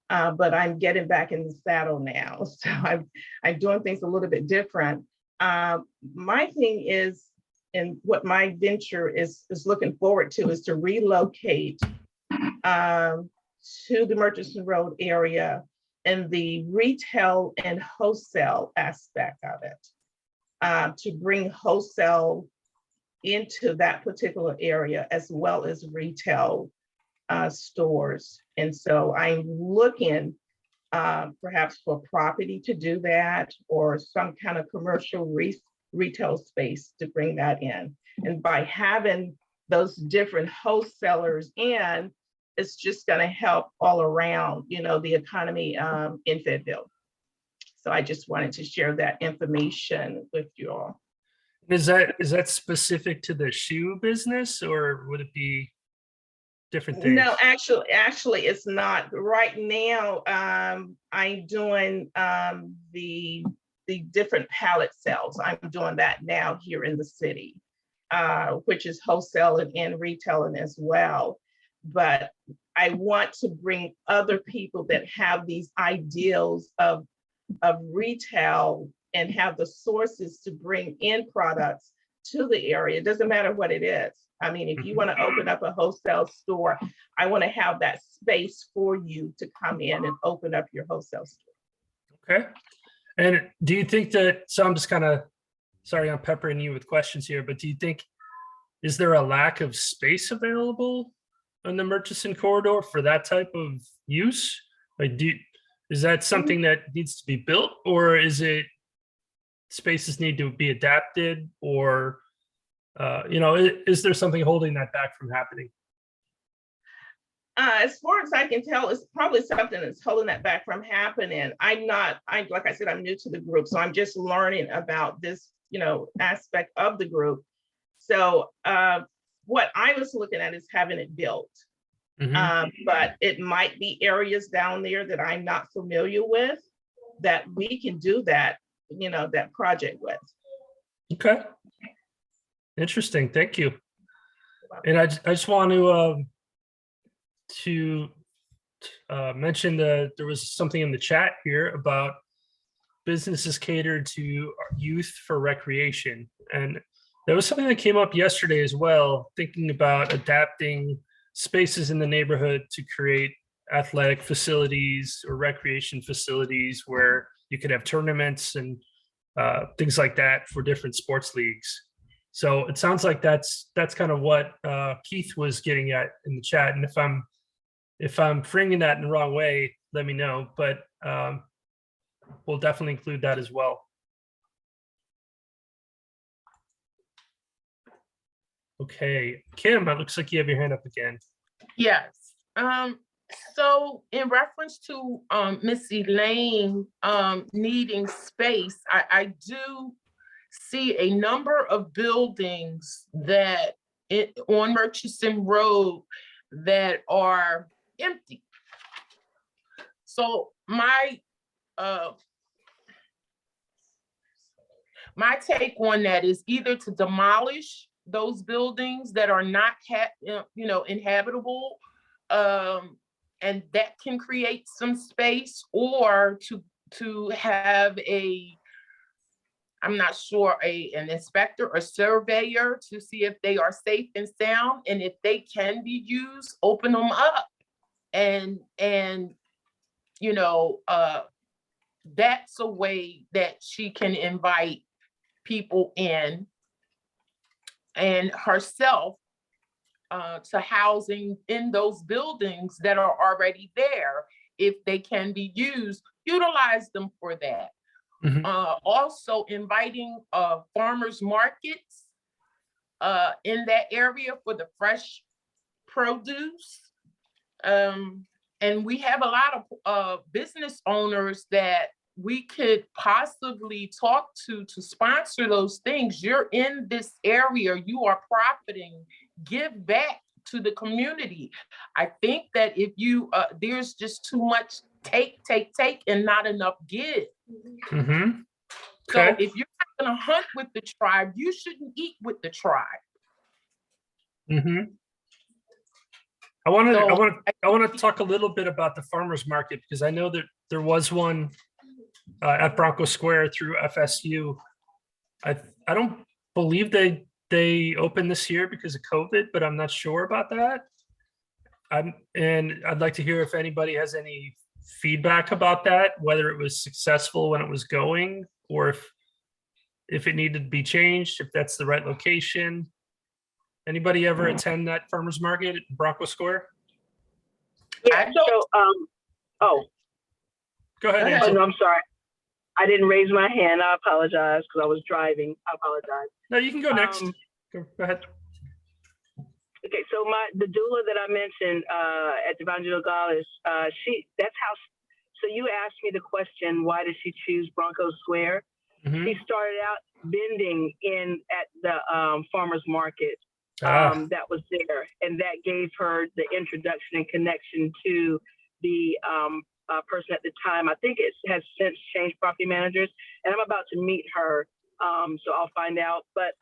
But I'm getting back in the saddle now. So I'm doing things a little bit different. My thing is, and what my venture is looking forward to, is to relocate to the Murchison Road area and the retail and wholesale aspect of it, to bring wholesale into that particular area as well as retail stores. And so I'm looking perhaps for property to do that, or some kind of commercial retail space to bring that in. And by having those different wholesalers in, it's just going to help all around, the economy in Fayetteville. So I just wanted to share that information with you all. Is that specific to the shoe business, or would it be different things? No, actually, it's not. Right now, I'm doing the different pallet sales. I'm doing that now here in the city, which is wholesaling and retailing as well. But I want to bring other people that have these ideals of retail and have the sources to bring in products to the area. It doesn't matter what it is. I mean, if you want to open up a wholesale store, I want to have that space for you to come in and open up your wholesale store. Okay. And do you think that, so I'm just kind of, sorry, I'm peppering you with questions here, but do you think, is there a lack of space available on the Murchison corridor for that type of use? Like, is that something that needs to be built, or is it spaces need to be adapted, or, is there something holding that back from happening? As far as I can tell, it's probably something that's holding that back from happening. Like I said, I'm new to the group, so I'm just learning about this, aspect of the group. So what I was looking at is having it built. But it might be areas down there that I'm not familiar with that we can do that, that project with. Okay. Interesting. Thank you. And I just want to mention that there was something in the chat here about businesses catered to youth for recreation. And that was something that came up yesterday as well, thinking about adapting spaces in the neighborhood to create athletic facilities or recreation facilities where you could have tournaments and things like that for different sports leagues. So it sounds like that's kind of what Keith was getting at in the chat. And if I'm framing that in the wrong way, let me know, but we'll definitely include that as well. Okay, Kim, it looks like you have your hand up again. Yes. So in reference to Miss Elaine needing space, I do see a number of buildings that on Murchison Road that are empty. So my take on that is either to demolish those buildings that are not inhabitable, and that can create some space, or to have I'm not sure, an inspector or surveyor to see if they are safe and sound, and if they can be used, open them up. And that's a way that she can invite people in and herself to housing in those buildings that are already there. If they can be used, utilize them for that. Also inviting farmers markets in that area for the fresh produce. And we have a lot of business owners that we could possibly talk to sponsor those things. You're in this area, you are profiting, give back to the community. I think that if you, there's just too much take, and not enough give. Okay. So if you're not gonna hunt with the tribe, you shouldn't eat with the tribe. I want to talk a little bit about the farmers market, because I know that there was one at Bronco Square through FSU. I don't believe they opened this year because of COVID, but I'm not sure about that. And I'd like to hear if anybody has any feedback about that, whether it was successful when it was going, or if it needed to be changed, if that's the right location. Anybody ever attend that farmers market at Bronco Square? Yeah, Go ahead, oh Angela. no, I'm sorry. I didn't raise my hand. I apologize because I was driving. I apologize. No, you can go next. Go ahead. Okay, so the doula that I mentioned at Evangelho Gales, that's how. So you asked me the question, why did she choose Bronco Square? She started out vending at the farmers market that was there, and that gave her the introduction and connection to the person at the time. I think it has since changed property managers, and I'm about to meet her, so I'll find out. But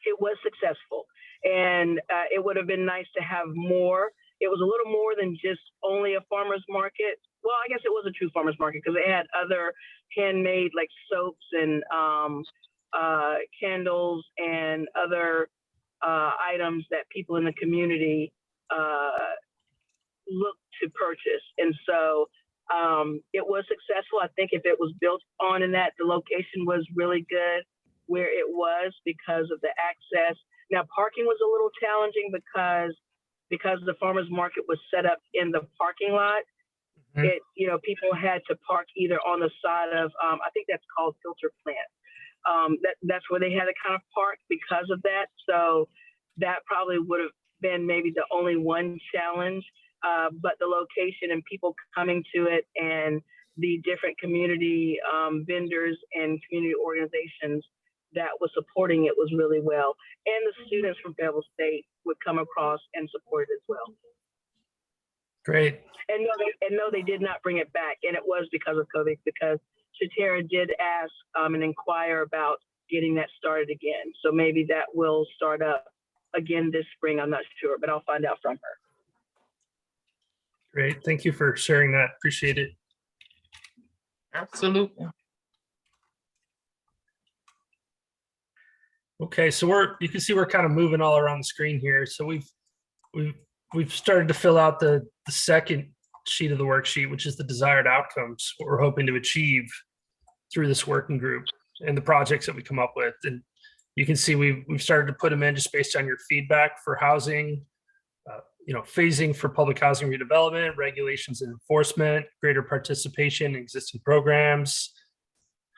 it was successful, and it would have been nice to have more. it was a little more than just only a farmer's market. Well, I guess it was a true farmer's market because it had other handmade like soaps and candles and other items that people in the community look to purchase. And so it was successful. I think if it was built on in that, the location was really good where it was because of the access. Now, parking was a little challenging because the farmer's market was set up in the parking lot. It, you know, people had to park either on the side of, I think that's called filter plant. That's where they had to kind of park because of that. So that probably would have been maybe the only one challenge. But the location and people coming to it and the different community vendors and community organizations that was supporting it was really well. And the students from Fayetteville State would come across and support it as well. Great. And no, they did not bring it back. And it was because of COVID, because Shatera did ask and inquire about getting that started again. So maybe that will start up again this spring. I'm not sure, but I'll find out from her. Great. Thank you for sharing that. Appreciate it. Absolutely. Okay, so you can see we're kind of moving all around the screen here. So we've started to fill out the second sheet of the worksheet, which is the desired outcomes, what we're hoping to achieve through this working group and the projects that we come up with. And you can see we've started to put them in just based on your feedback for housing, phasing for public housing redevelopment, regulations and enforcement, greater participation in existing programs,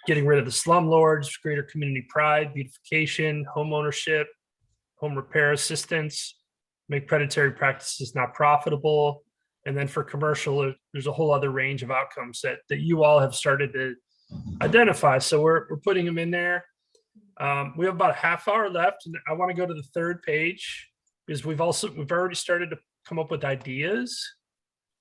getting rid of the slumlords, greater community pride, beautification, home ownership, home repair assistance, make predatory practices not profitable. And then for commercial, there's a whole other range of outcomes that you all have started to identify. So we're putting them in there. We have about a half hour left, and I want to go to the third page because we've already started to come up with ideas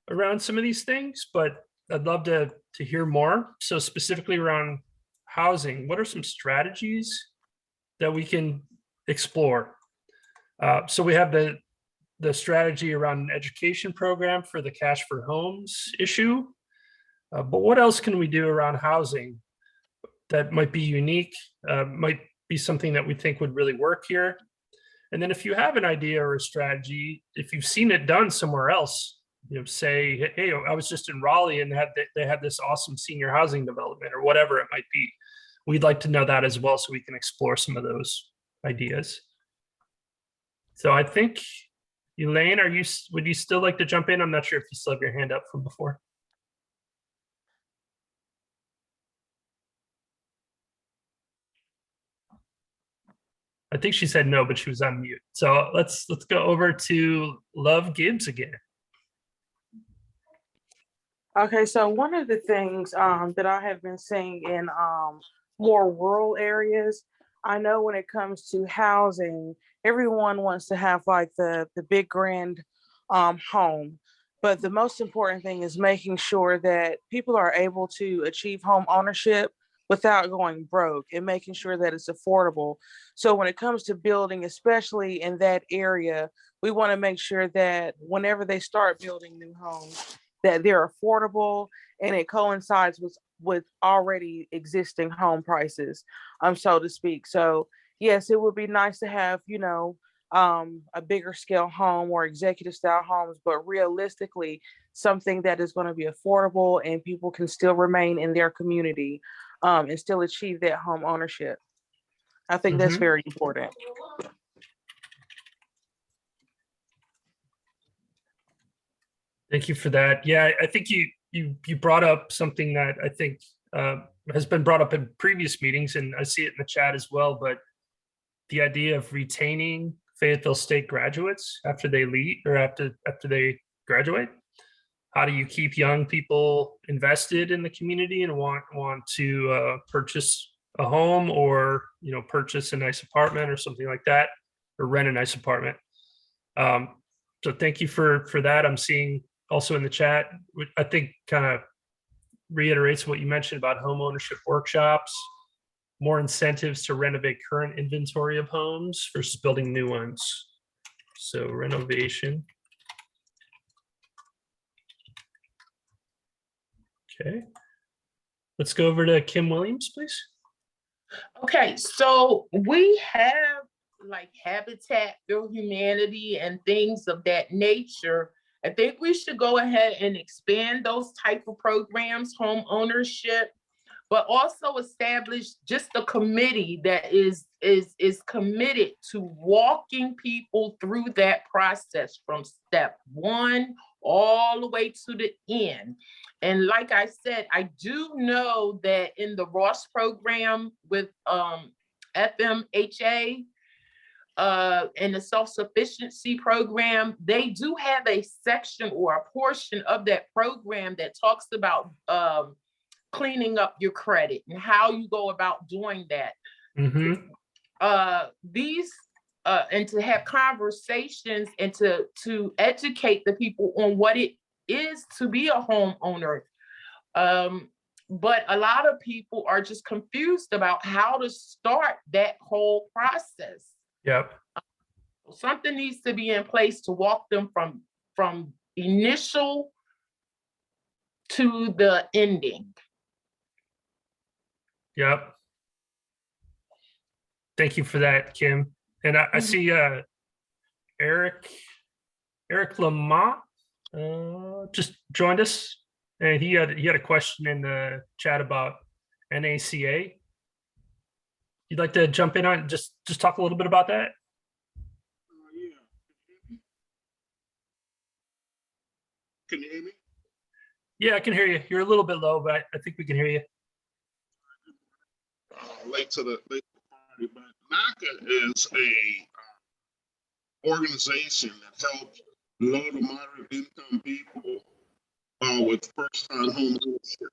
around some of these things, but I'd love to hear more. So specifically around housing, what are some strategies that we can explore? So we have the strategy around an education program for the cash for homes issue. But what else can we do around housing that might be unique, might be something that we think would really work here? And then if you have an idea or a strategy, if you've seen it done somewhere else, say, hey, I was just in Raleigh and they had this awesome senior housing development or whatever it might be. We'd like to know that as well so we can explore some of those ideas. So I think, Elaine, would you still like to jump in? I'm not sure if you still have your hand up from before. I think she said no, but she was on mute. So let's go over to Love Gibbs again. Okay, so one of the things that I have been seeing in more rural areas, I know when it comes to housing, everyone wants to have like the big grand home. But the most important thing is making sure that people are able to achieve home ownership without going broke and making sure that it's affordable. So when it comes to building, especially in that area, we want to make sure that whenever they start building new homes, that they're affordable and it coincides with already existing home prices, so to speak. So yes, it would be nice to have, a bigger scale home or executive style homes, but realistically, something that is going to be affordable and people can still remain in their community and still achieve that home ownership. I think that's very important. Thank you for that. Yeah, I think you brought up something that I think has been brought up in previous meetings, and I see it in the chat as well, but the idea of retaining Fayetteville State graduates after they leave or after they graduate. How do you keep young people invested in the community and want to purchase a home or purchase a nice apartment or something like that, or rent a nice apartment? So thank you for that. I'm seeing also in the chat, I think kind of reiterates what you mentioned about home ownership workshops, more incentives to renovate current inventory of homes versus building new ones. So renovation Okay. Let's go over to Kim Williams, please. Okay, so we have like Habitat for Humanity and things of that nature. I think we should go ahead and expand those type of programs, home ownership, but also establish just a committee that is committed to walking people through that process from step one all the way to the end. And like I said, I do know that in the Ross program with FMHA, and the self-sufficiency program, they do have a section or a portion of that program that talks about cleaning up your credit and how you go about doing that. Mm-hmm. And to have conversations and to educate the people on what it is to be a homeowner. But a lot of people are just confused about how to start that whole process. Yep. Something needs to be in place to walk them from initial to the ending. Yep. Thank you for that, Kim. And I see Eric Lamont just joined us, and he had a question in the chat about NACA. You'd like to jump in on just talk a little bit about that? Yeah. Can you hear me? Yeah, I can hear you. You're a little bit low, but I think we can hear you. Late to the party, but NACA is a organization that helps low to moderate income people with first-time home ownership.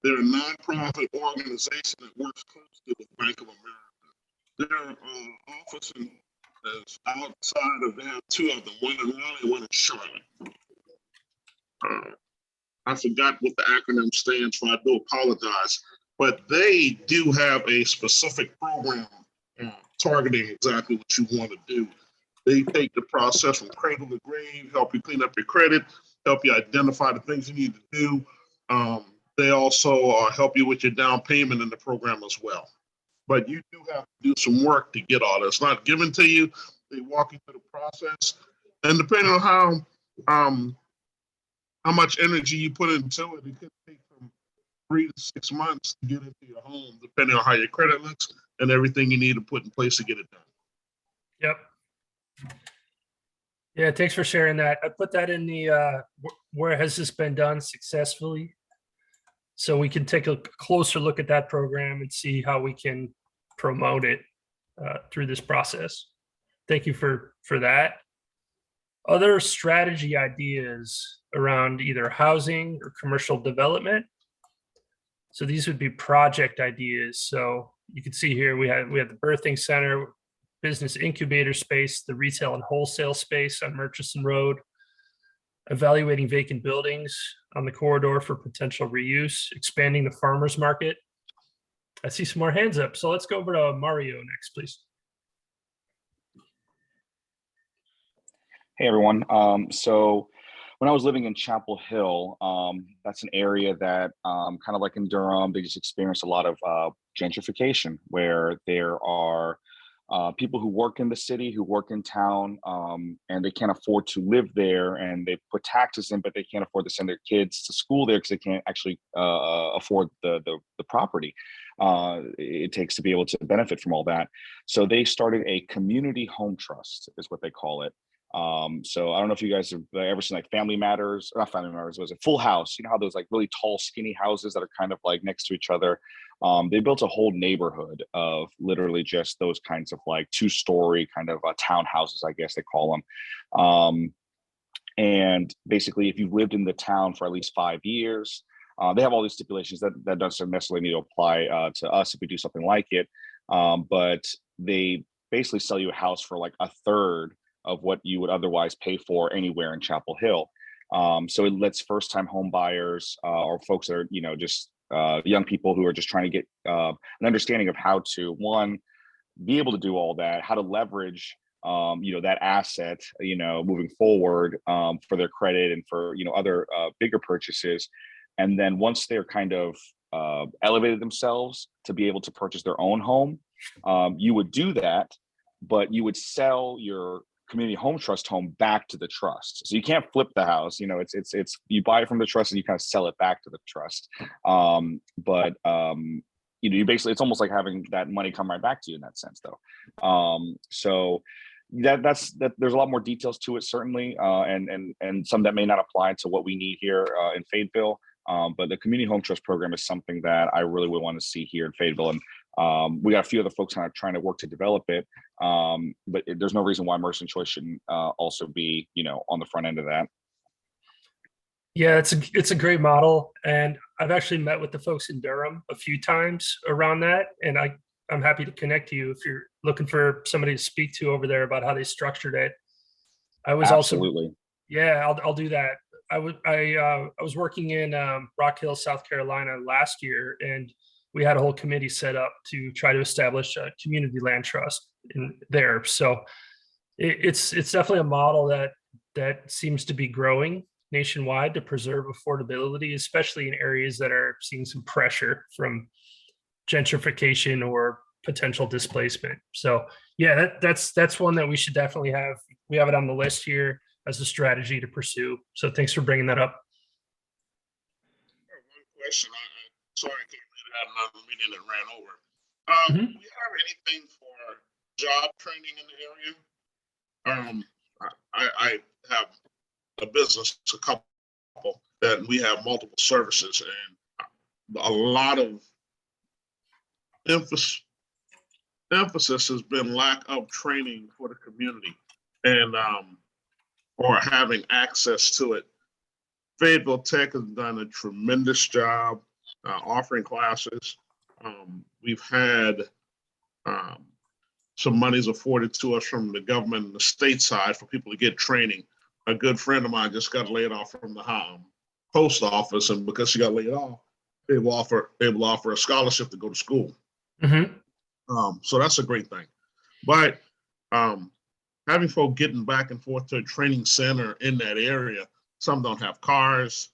They're a nonprofit organization that works closely with Bank of America. Their office is outside of, they have two of them, one in Raleigh, one in Charlotte. I forgot what the acronym stands for, I do apologize, but they do have a specific program targeting exactly what you want to do. They take the process from cradle to grave, help you clean up your credit, help you identify the things you need to do. They also help you with your down payment in the program as well. But you do have to do some work to get all this. It's not given to you. They walk you through the process. And depending on how much energy you put into it, it could take from 3 to 6 months to get into your home, depending on how your credit looks and everything you need to put in place to get it done. Yep. Yeah, thanks for sharing that. I put that in the where has this been done successfully? So we can take a closer look at that program and see how we can promote it through this process. Thank you for that. Other strategy ideas around either housing or commercial development. So these would be project ideas. So you can see here we have the birthing center, business incubator space, the retail and wholesale space on Murchison Road, evaluating vacant buildings on the corridor for potential reuse, expanding the farmers market. I see some more hands up. So let's go over to Mario next, please. Hey, everyone. So when I was living in Chapel Hill, that's an area that kind of like in Durham, they just experienced a lot of gentrification where there are people who work in the city, who work in town, and they can't afford to live there, and they put taxes in, but they can't afford to send their kids to school there because they can't actually afford the property it takes to be able to benefit from all that. So they started a community home trust, is what they call it. So I don't know if you guys have ever seen like Family Matters, or not Family Matters, was it Full House? You know how those like really tall, skinny houses that are kind of like next to each other? They built a whole neighborhood of literally just those kinds of like 2-story kind of townhouses, I guess they call them. And basically, if you've lived in the town for at least 5 years, they have all these stipulations that doesn't necessarily need to apply to us if we do something like it. But they basically sell you a house for like a third of what you would otherwise pay for anywhere in Chapel Hill. So it lets first-time home buyers or folks that are, you know, just young people who are just trying to get an understanding of how to, one, be able to do all that, how to leverage, you know, that asset, you know, moving forward for their credit and for, you know, other bigger purchases. And then once they're kind of elevated themselves to be able to purchase their own home, you would do that, but you would sell your community home trust home back to the trust. So you can't flip the house. You know, it's you buy it from the trust and you kind of sell it back to the trust. You know, you basically, it's almost like having that money come right back to you in that sense, though. So that's there's a lot more details to it, certainly, and some that may not apply to what we need here in Fayetteville. But the community home trust program is something that I really would want to see here in Fayetteville, and we got a few other folks kind of trying to work to develop it. But there's no reason why Murchison Choice shouldn't also be, you know, on the front end of that. Yeah, it's a great model, and I've actually met with the folks in Durham a few times around that, and I'm happy to connect you if you're looking for somebody to speak to over there about how they structured it. I was Absolutely. also, yeah, I'll do that. I was working in Rock Hill, South Carolina last year, and we had a whole committee set up to try to establish a community land trust in there. So it's definitely a model that seems to be growing nationwide to preserve affordability, especially in areas that are seeing some pressure from gentrification or potential displacement. So yeah, that's one that we should definitely have. We have it on the list here as a strategy to pursue. So thanks for bringing that up. One question. Sorry, I came in and had another meeting that ran over. Do we have anything for job training in the area? I have a business, a couple that we have multiple services, and a lot of emphasis has been lack of training for the community and or having access to it. Fayetteville Tech has done a tremendous job offering classes. We've had some monies afforded to us from the government and the state side for people to get training. A good friend of mine just got laid off from the post office, and because she got laid off, they will offer a scholarship to go to school. So that's a great thing. But having folk getting back and forth to a training center in that area, some don't have cars,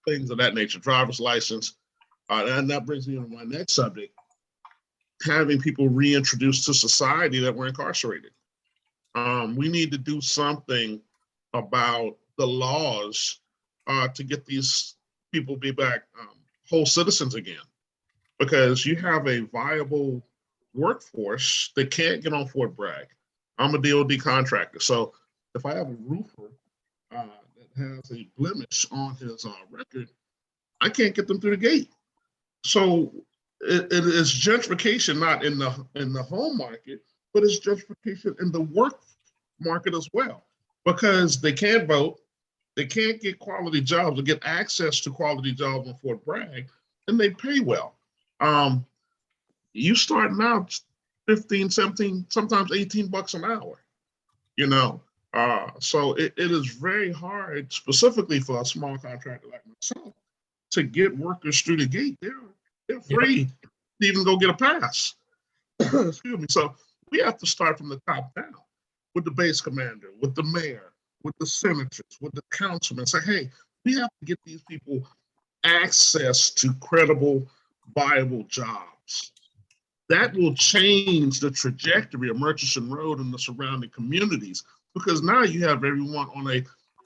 things of that nature, driver's license, and that brings me to my next subject: having people reintroduced to society that were incarcerated. We need to do something about the laws to get these people be back whole citizens again, because you have a viable workforce that can't get on Fort Bragg. I'm a DOD contractor, so if I have a roofer that has a blemish on his record, I can't get them through the gate. So it is gentrification, not in the home market, but it's gentrification in the work market as well, because they can't vote, they can't get quality jobs or get access to quality jobs in Fort Bragg, and they pay well. You starting out 15, 17, sometimes $18 an hour, you know? So it is very hard, specifically for a small contractor like myself, to get workers through the gate. They're afraid to even go get a pass. Excuse me. So we have to start from the top down with the base commander, with the mayor, with the senators, with the councilmen. Say, hey, we have to get these people access to credible, viable jobs. That will change the trajectory of Murchison Road and the surrounding communities, because now you have everyone on a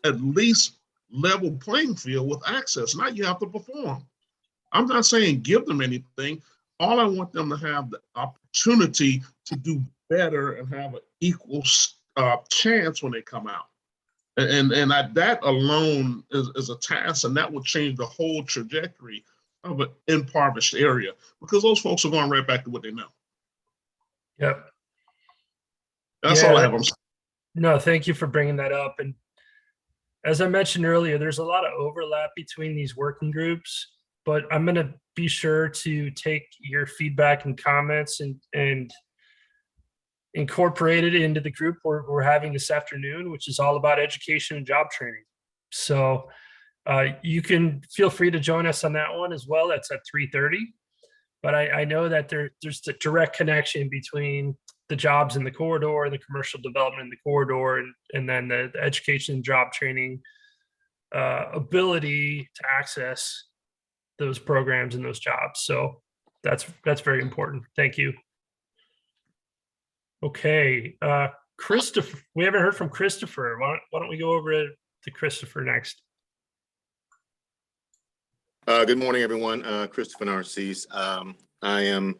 at least level playing field with access. Now you have to perform. I'm not saying give them anything. All I want them to have the opportunity to do better and have an equal chance when they come out. And that alone is a task, and that will change the whole trajectory of an impoverished area, because those folks are going right back to what they know. Yep. That's all I have. No, thank you for bringing that up. And as I mentioned earlier, there's a lot of overlap between these working groups, but I'm going to be sure to take your feedback and comments and incorporate it into the group we're having this afternoon, which is all about education and job training. So you can feel free to join us on that one as well. That's at 3:30. But I know that there's the direct connection between the jobs in the corridor, the commercial development in the corridor, and then the education and job training ability to access those programs and those jobs. So that's very important. Thank you. Okay, Christopher, we haven't heard from Christopher. Why don't we go over to Christopher next? Good morning, everyone. Christopher Narcisse. I am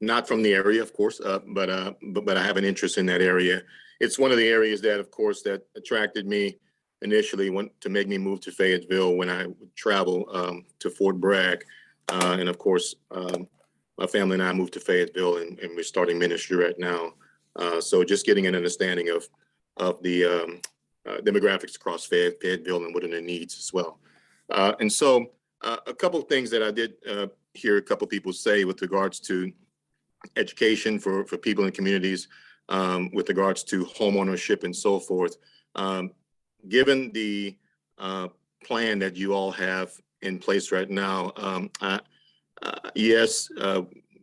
not from the area, of course, but I have an interest in that area. It's one of the areas that, of course, that attracted me initially to make me move to Fayetteville when I would travel to Fort Bragg. And of course, my family and I moved to Fayetteville, and we're starting ministry right now. So just getting an understanding of the demographics across Fayetteville and what are their needs as well. And so a couple of things that I did hear a couple of people say with regards to education for people in communities, with regards to home ownership and so forth. Given the plan that you all have in place right now, yes,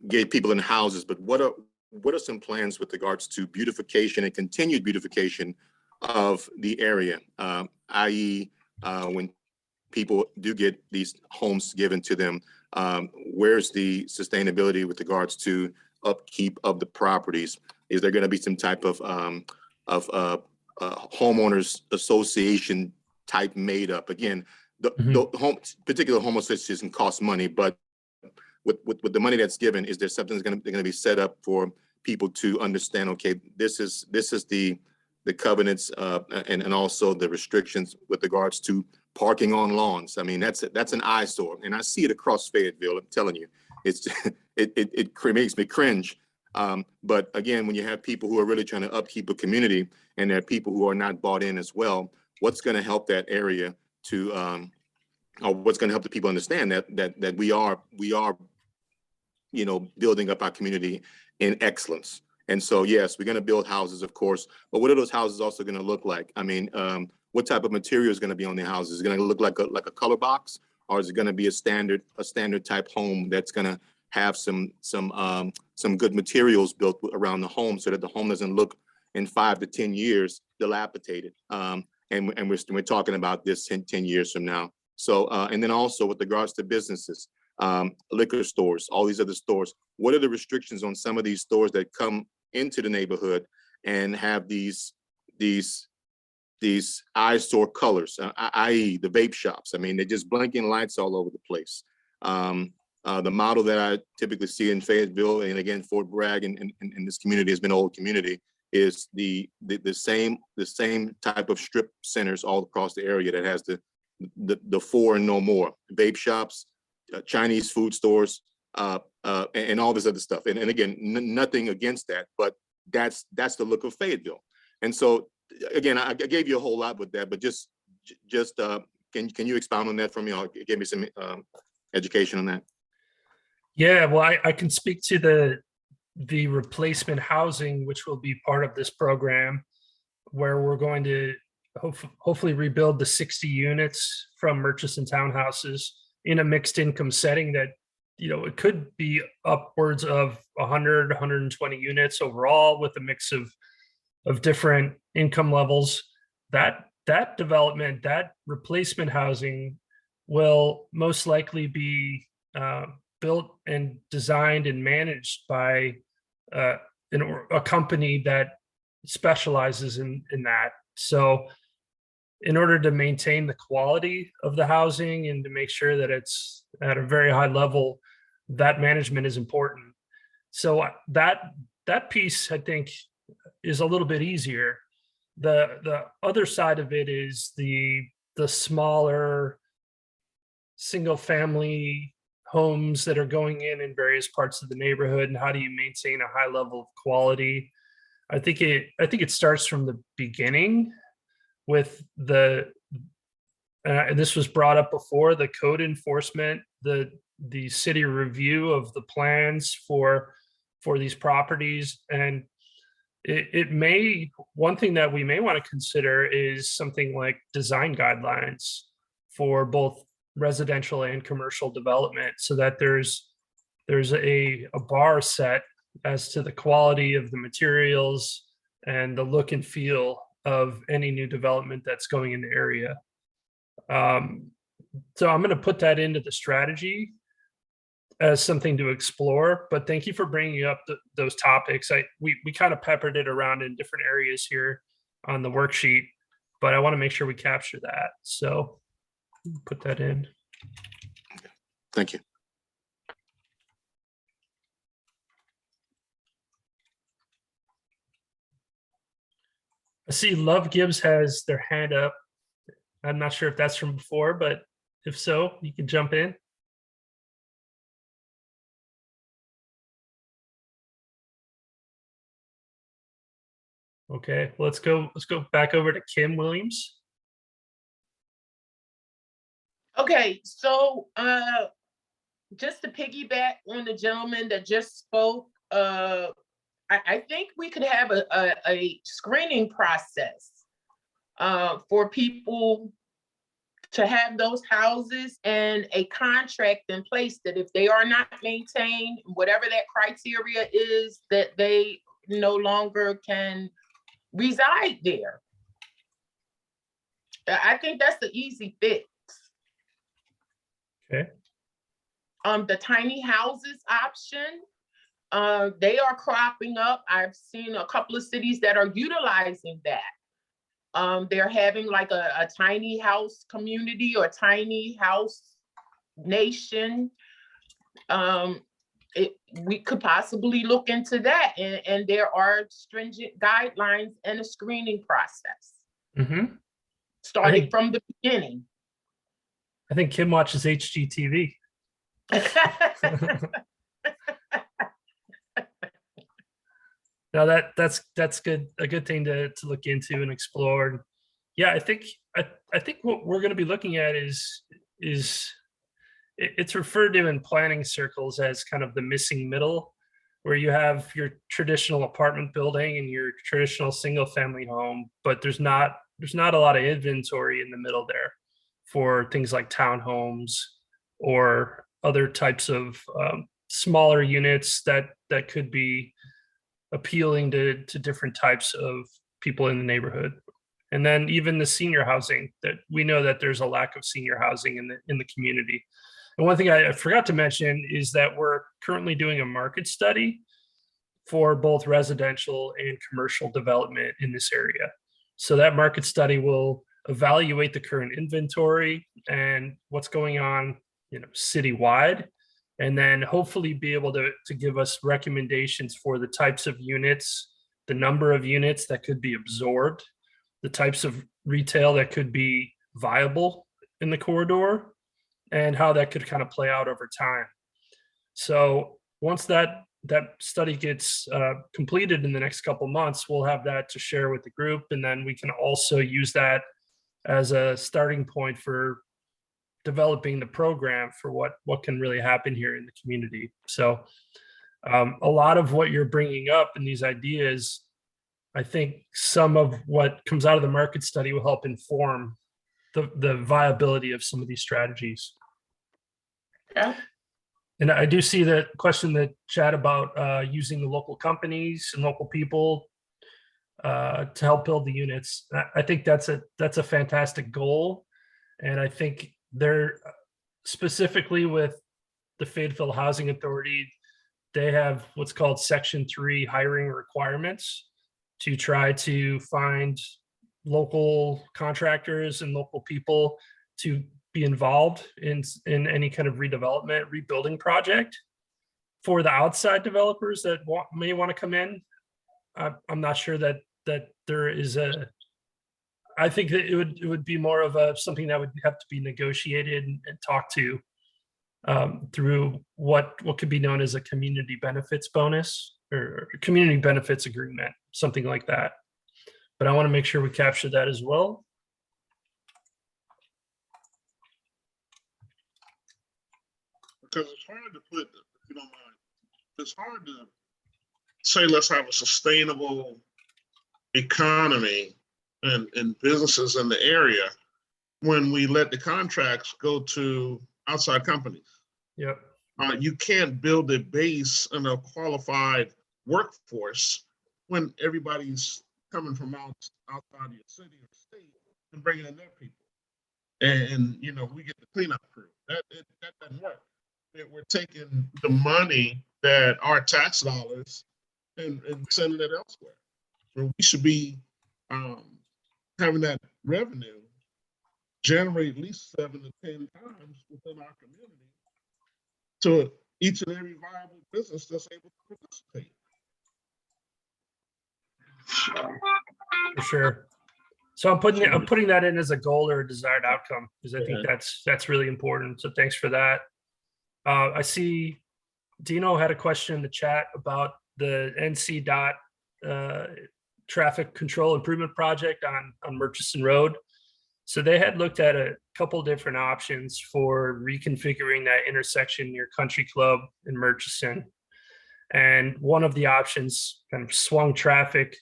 get people in houses, but what are some plans with regards to beautification and continued beautification of the area, i.e. When people do get these homes given to them, where's the sustainability with regards to upkeep of the properties? Is there going to be some type of homeowners association type made up? Again, the particular home association costs money, but with the money that's given, is there something that's going to be set up for people to understand? Okay, this is the covenants and also the restrictions with regards to parking on lawns. I mean, that's an eyesore, and I see it across Fayetteville. I'm telling you, it makes me cringe. But again, when you have people who are really trying to upkeep a community, and there are people who are not bought in as well, what's going to help that area to, or what's going to help the people understand that we are, building up our community in excellence. And so, yes, we're going to build houses, of course, but what are those houses also going to look like? I mean, what type of material is going to be on the houses? Is it going to look like a color box, or is it going to be a standard type home that's going to have some good materials built around the home, so that the home doesn't look in 5 to 10 years dilapidated? And we're talking about this 10 years from now. So, and then also with regards to businesses, liquor stores, all these other stores, what are the restrictions on some of these stores that come into the neighborhood and have these eyesore colors, i.e. the vape shops? I mean, they're just blinking lights all over the place. The model that I typically see in Fayetteville, and again, Fort Bragg and this community has been an old community, is the same type of strip centers all across the area that has the 4 and no more vape shops, Chinese food stores, and all this other stuff. And again, nothing against that, but that's the look of Fayetteville. And so again, I gave you a whole lot with that, but just can you expound on that for me? Or give me some education on that. Yeah, well, I can speak to the replacement housing, which will be part of this program, where we're going to hopefully rebuild the 60 units from Murchison Townhouses in a mixed income setting that, it could be upwards of 100, 120 units overall, with a mix of different income levels. That development, that replacement housing, will most likely be built and designed and managed by a company that specializes in that. So in order to maintain the quality of the housing and to make sure that it's at a very high level, that management is important. So that piece, I think, is a little bit easier. The other side of it is the smaller single family homes that are going in various parts of the neighborhood, and how do you maintain a high level of quality? I think it starts from the beginning with this was brought up before, the code enforcement, the city review of the plans for these properties. And one thing that we may want to consider is something like design guidelines for both residential and commercial development, so that there's a bar set as to the quality of the materials and the look and feel of any new development that's going in the area. So I'm going to put that into the strategy as something to explore, but thank you for bringing up those topics. We kind of peppered it around in different areas here on the worksheet, but I want to make sure we capture that. So put that in. Thank you. I see Love Gibbs has their hand up. I'm not sure if that's from before, but if so, you can jump in. Okay, let's go back over to Kim Williams. Okay, so just to piggyback on the gentleman that just spoke, I think we could have a screening process for people to have those houses and a contract in place that if they are not maintained, whatever that criteria is, that they no longer can reside there. I think that's the easy fix. Okay. The tiny houses option, they are cropping up. I've seen a couple of cities that are utilizing that. They're having like a tiny house community or tiny house nation. We could possibly look into that, and there are stringent guidelines and a screening process. Mm-hmm. Starting from the beginning. I think Kim watches HGTV. No, that's good. A good thing to look into and explore. Yeah, I think what we're going to be looking at is it's referred to in planning circles as kind of the missing middle, where you have your traditional apartment building and your traditional single family home, but there's not a lot of inventory in the middle there for things like townhomes or other types of smaller units that could be appealing to different types of people in the neighborhood. And then even the senior housing, that we know that there's a lack of senior housing in the community. And one thing I forgot to mention is that we're currently doing a market study for both residential and commercial development in this area. So that market study will evaluate the current inventory and what's going on, citywide, and then hopefully be able to give us recommendations for the types of units, the number of units that could be absorbed, the types of retail that could be viable in the corridor, and how that could kind of play out over time. So once that study gets completed in the next couple months, we'll have that to share with the group, and then we can also use that as a starting point for developing the program for what can really happen here in the community. So a lot of what you're bringing up in these ideas, I think some of what comes out of the market study will help inform the viability of some of these strategies. Yeah. And I do see the question that chat about using the local companies and local people to help build the units. I think that's a fantastic goal. And I think they're specifically with the Fayetteville Housing Authority, they have what's called Section 3 hiring requirements to try to find local contractors and local people to be involved in any kind of redevelopment, rebuilding project. For the outside developers that may want to come in, I'm not sure that there is I think that it would be more of something that would have to be negotiated and talked to through what could be known as a community benefits bonus or community benefits agreement, something like that. But I want to make sure we capture that as well. Because it's hard to put, if you don't mind, it's hard to say, let's have a sustainable economy and businesses in the area when we let the contracts go to outside companies. Yep. You can't build a base and a qualified workforce when everybody's coming from outside of your city or state and bringing in their people. and you know, we get the cleanup crew. That doesn't work. We're taking the money that our tax dollars and sending it elsewhere. So we should be having that revenue generate at least 7 to 10 times within our community to each and every viable business that's able to participate. For sure. So I'm putting that in as a goal or a desired outcome because I think that's really important. So thanks for that. I see Dino had a question in the chat about the NC dot traffic control improvement project on Murchison Road. So they had looked at a couple different options for reconfiguring that intersection near Country Club in Murchison. And one of the options kind of swung traffic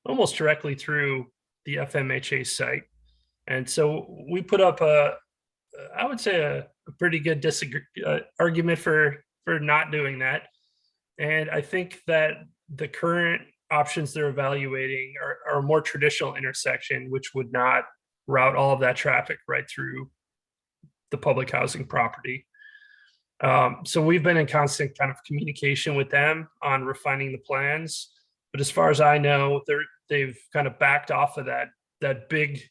almost directly through the FMHA site. And so we put up I would say a pretty good argument for not doing that. And I think that the current options they're evaluating are a more traditional intersection, which would not route all of that traffic right through the public housing property. So we've been in constant kind of communication with them on refining the plans. But as far as I know, they've kind of backed off of that big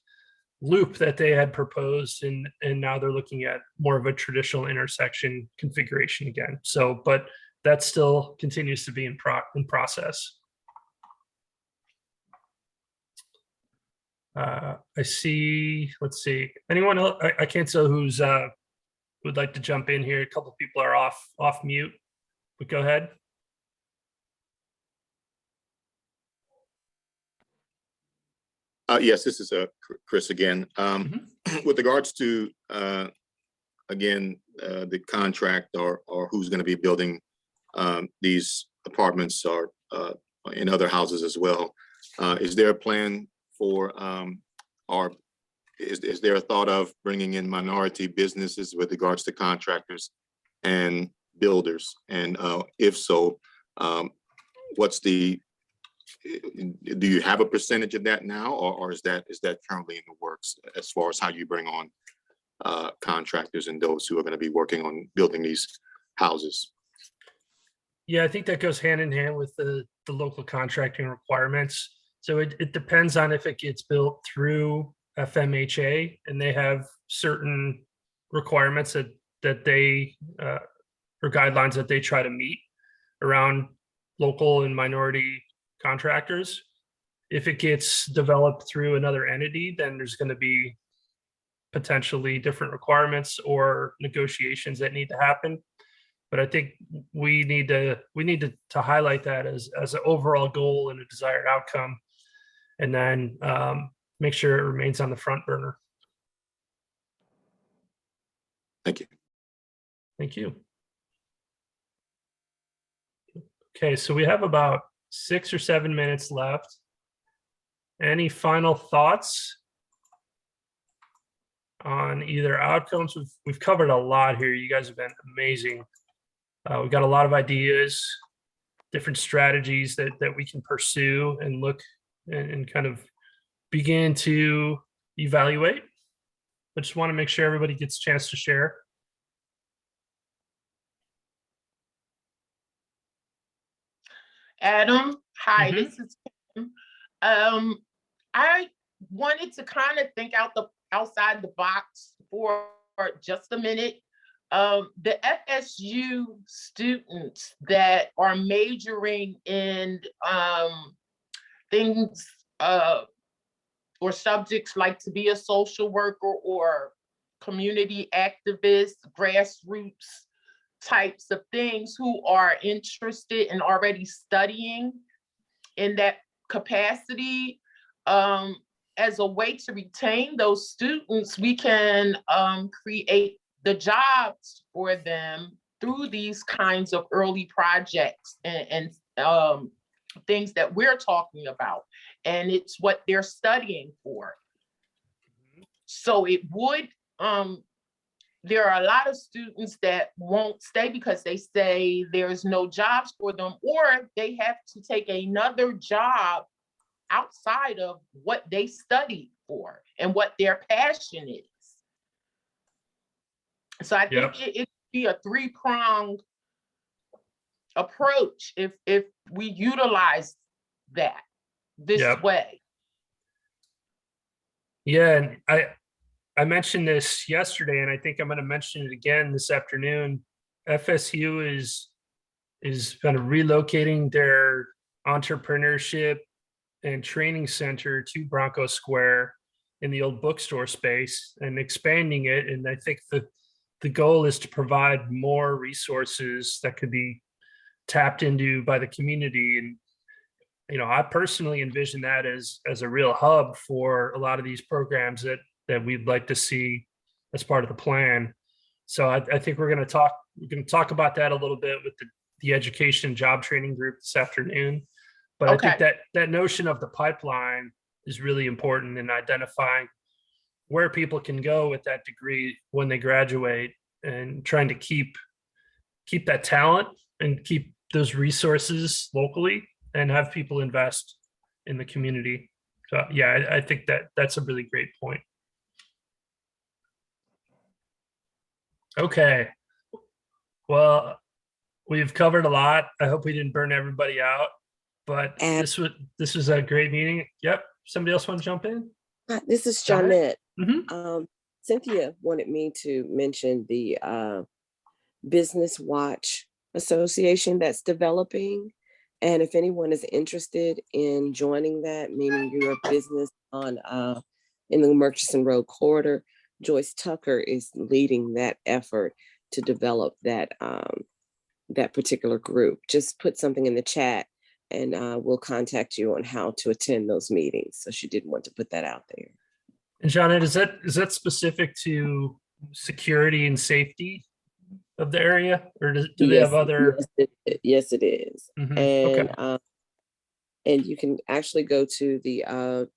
loop that they had proposed, and now they're looking at more of a traditional intersection configuration again. So, but that still continues to be in process. I see. Let's see. Anyone else? I can't tell who's would like to jump in here. A couple of people are off mute, but go ahead. Yes, this is Chris again. With regards to, again, the contract or who's going to be building these apartments or in other houses as well, is there a plan for, or is there a thought of bringing in minority businesses with regards to contractors and builders? And if so, what's the, do you have a percentage of that now, or is that currently in the works as far as how you bring on contractors and those who are going to be working on building these houses? Yeah, I think that goes hand in hand with the local contracting requirements. So it depends on if it gets built through FMHA, and they have certain requirements that they or guidelines that they try to meet around local and minority contractors. If it gets developed through another entity, then there's going to be potentially different requirements or negotiations that need to happen. But I think we need to highlight that as an overall goal and a desired outcome, and then make sure it remains on the front burner. Thank you. Thank you. Okay, so we have about 6 or 7 minutes left. Any final thoughts on either outcomes? We've covered a lot here. You guys have been amazing. We've got a lot of ideas, different strategies that we can pursue and look and kind of begin to evaluate. I just want to make sure everybody gets a chance to share. Adam, hi, this is Kim. I wanted to kind of think outside the box for just a minute. The FSU students that are majoring in things or subjects like to be a social worker or community activist, grassroots types of things, who are interested and already studying in that capacity, as a way to retain those students, we can create the jobs for them through these kinds of early projects and things that we're talking about. And it's what they're studying for. So it would, there are a lot of students that won't stay because they say there's no jobs for them, or they have to take another job outside of what they studied for and what their passion is. So I think Yep. it could be a three-pronged approach if we utilize that this Yep. way. Yeah, and I mentioned this yesterday, and I think I'm going to mention it again this afternoon. FSU is kind of relocating their entrepreneurship and training center to Bronco Square in the old bookstore space and expanding it. And I think the goal is to provide more resources that could be tapped into by the community. And I personally envision that as a real hub for a lot of these programs that we'd like to see as part of the plan. So I think we're going to talk about that a little bit with the education and job training group this afternoon. But Okay. I think that notion of the pipeline is really important in identifying where people can go with that degree when they graduate, and trying to keep that talent and keep those resources locally and have people invest in the community. So yeah, I think that's a really great point. Okay. Well, we've covered a lot. I hope we didn't burn everybody out, but And- this was a great meeting. Yep. Somebody else want to jump in? This is Go ahead. Janet. Cynthia wanted me to mention the Business Watch Association that's developing. And if anyone is interested in joining that, meaning you're a business on in the Murchison Road corridor, Joyce Tucker is leading that effort to develop that that particular group. Just put something in the chat and we'll contact you on how to attend those meetings. So she didn't want to put that out there. And Janet, is that specific to security and safety of the area, or do they have other? Yes, it is. Mhm, And okay. and you can actually go to the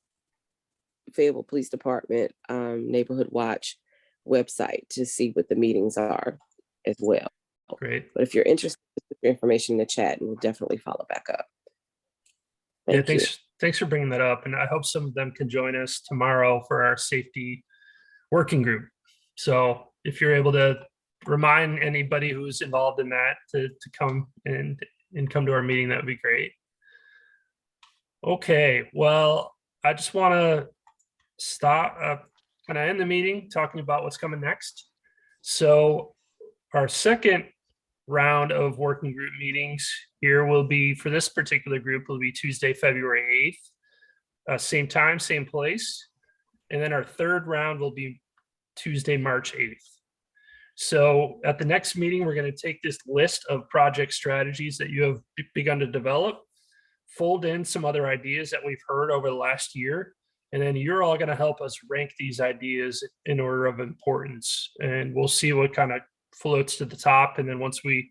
Fayetteville Police Department Neighborhood Watch website to see what the meetings are as well. Great. But if you're interested, put your information in the chat and we'll definitely follow back up. Yeah, Thank you. thanks for bringing that up. And I hope some of them can join us tomorrow for our safety working group. So if you're able to remind anybody who's involved in that to come and come to our meeting, that would be great. Okay, well, I just want to stop, kind of end the meeting talking about what's coming next. So our second round of working group meetings here will be, for this particular group, will be Tuesday, February 8th, same time, same place. And then our third round will be Tuesday, March 8th. So at the next meeting, we're going to take this list of project strategies that you have begun to develop, fold in some other ideas that we've heard over the last year, and then you're all going to help us rank these ideas in order of importance. And we'll see what kind of floats to the top. And then once we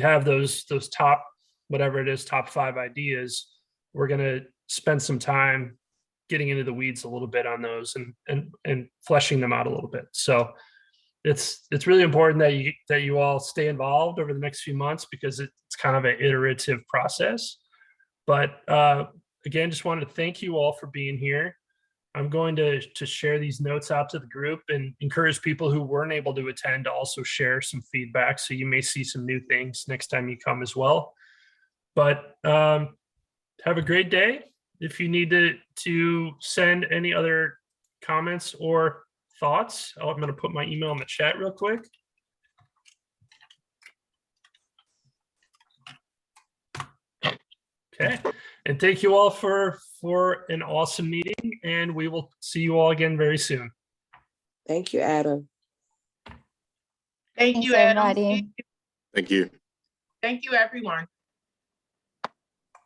have those top, whatever it is, top 5 ideas, we're going to spend some time getting into the weeds a little bit on those and fleshing them out a little bit. So it's really important that you all stay involved over the next few months, because it's kind of an iterative process. But again, just wanted to thank you all for being here. I'm going to share these notes out to the group and encourage people who weren't able to attend to also share some feedback. So you may see some new things next time you come as well. But have a great day. If you need to send any other comments or thoughts, I'm going to put my email in the chat real quick. Okay, and thank you all for an awesome meeting, and we will see you all again very soon. Thank you, Adam. Thank Thanks, you, Adam. everybody. Thank you. Thank you, everyone.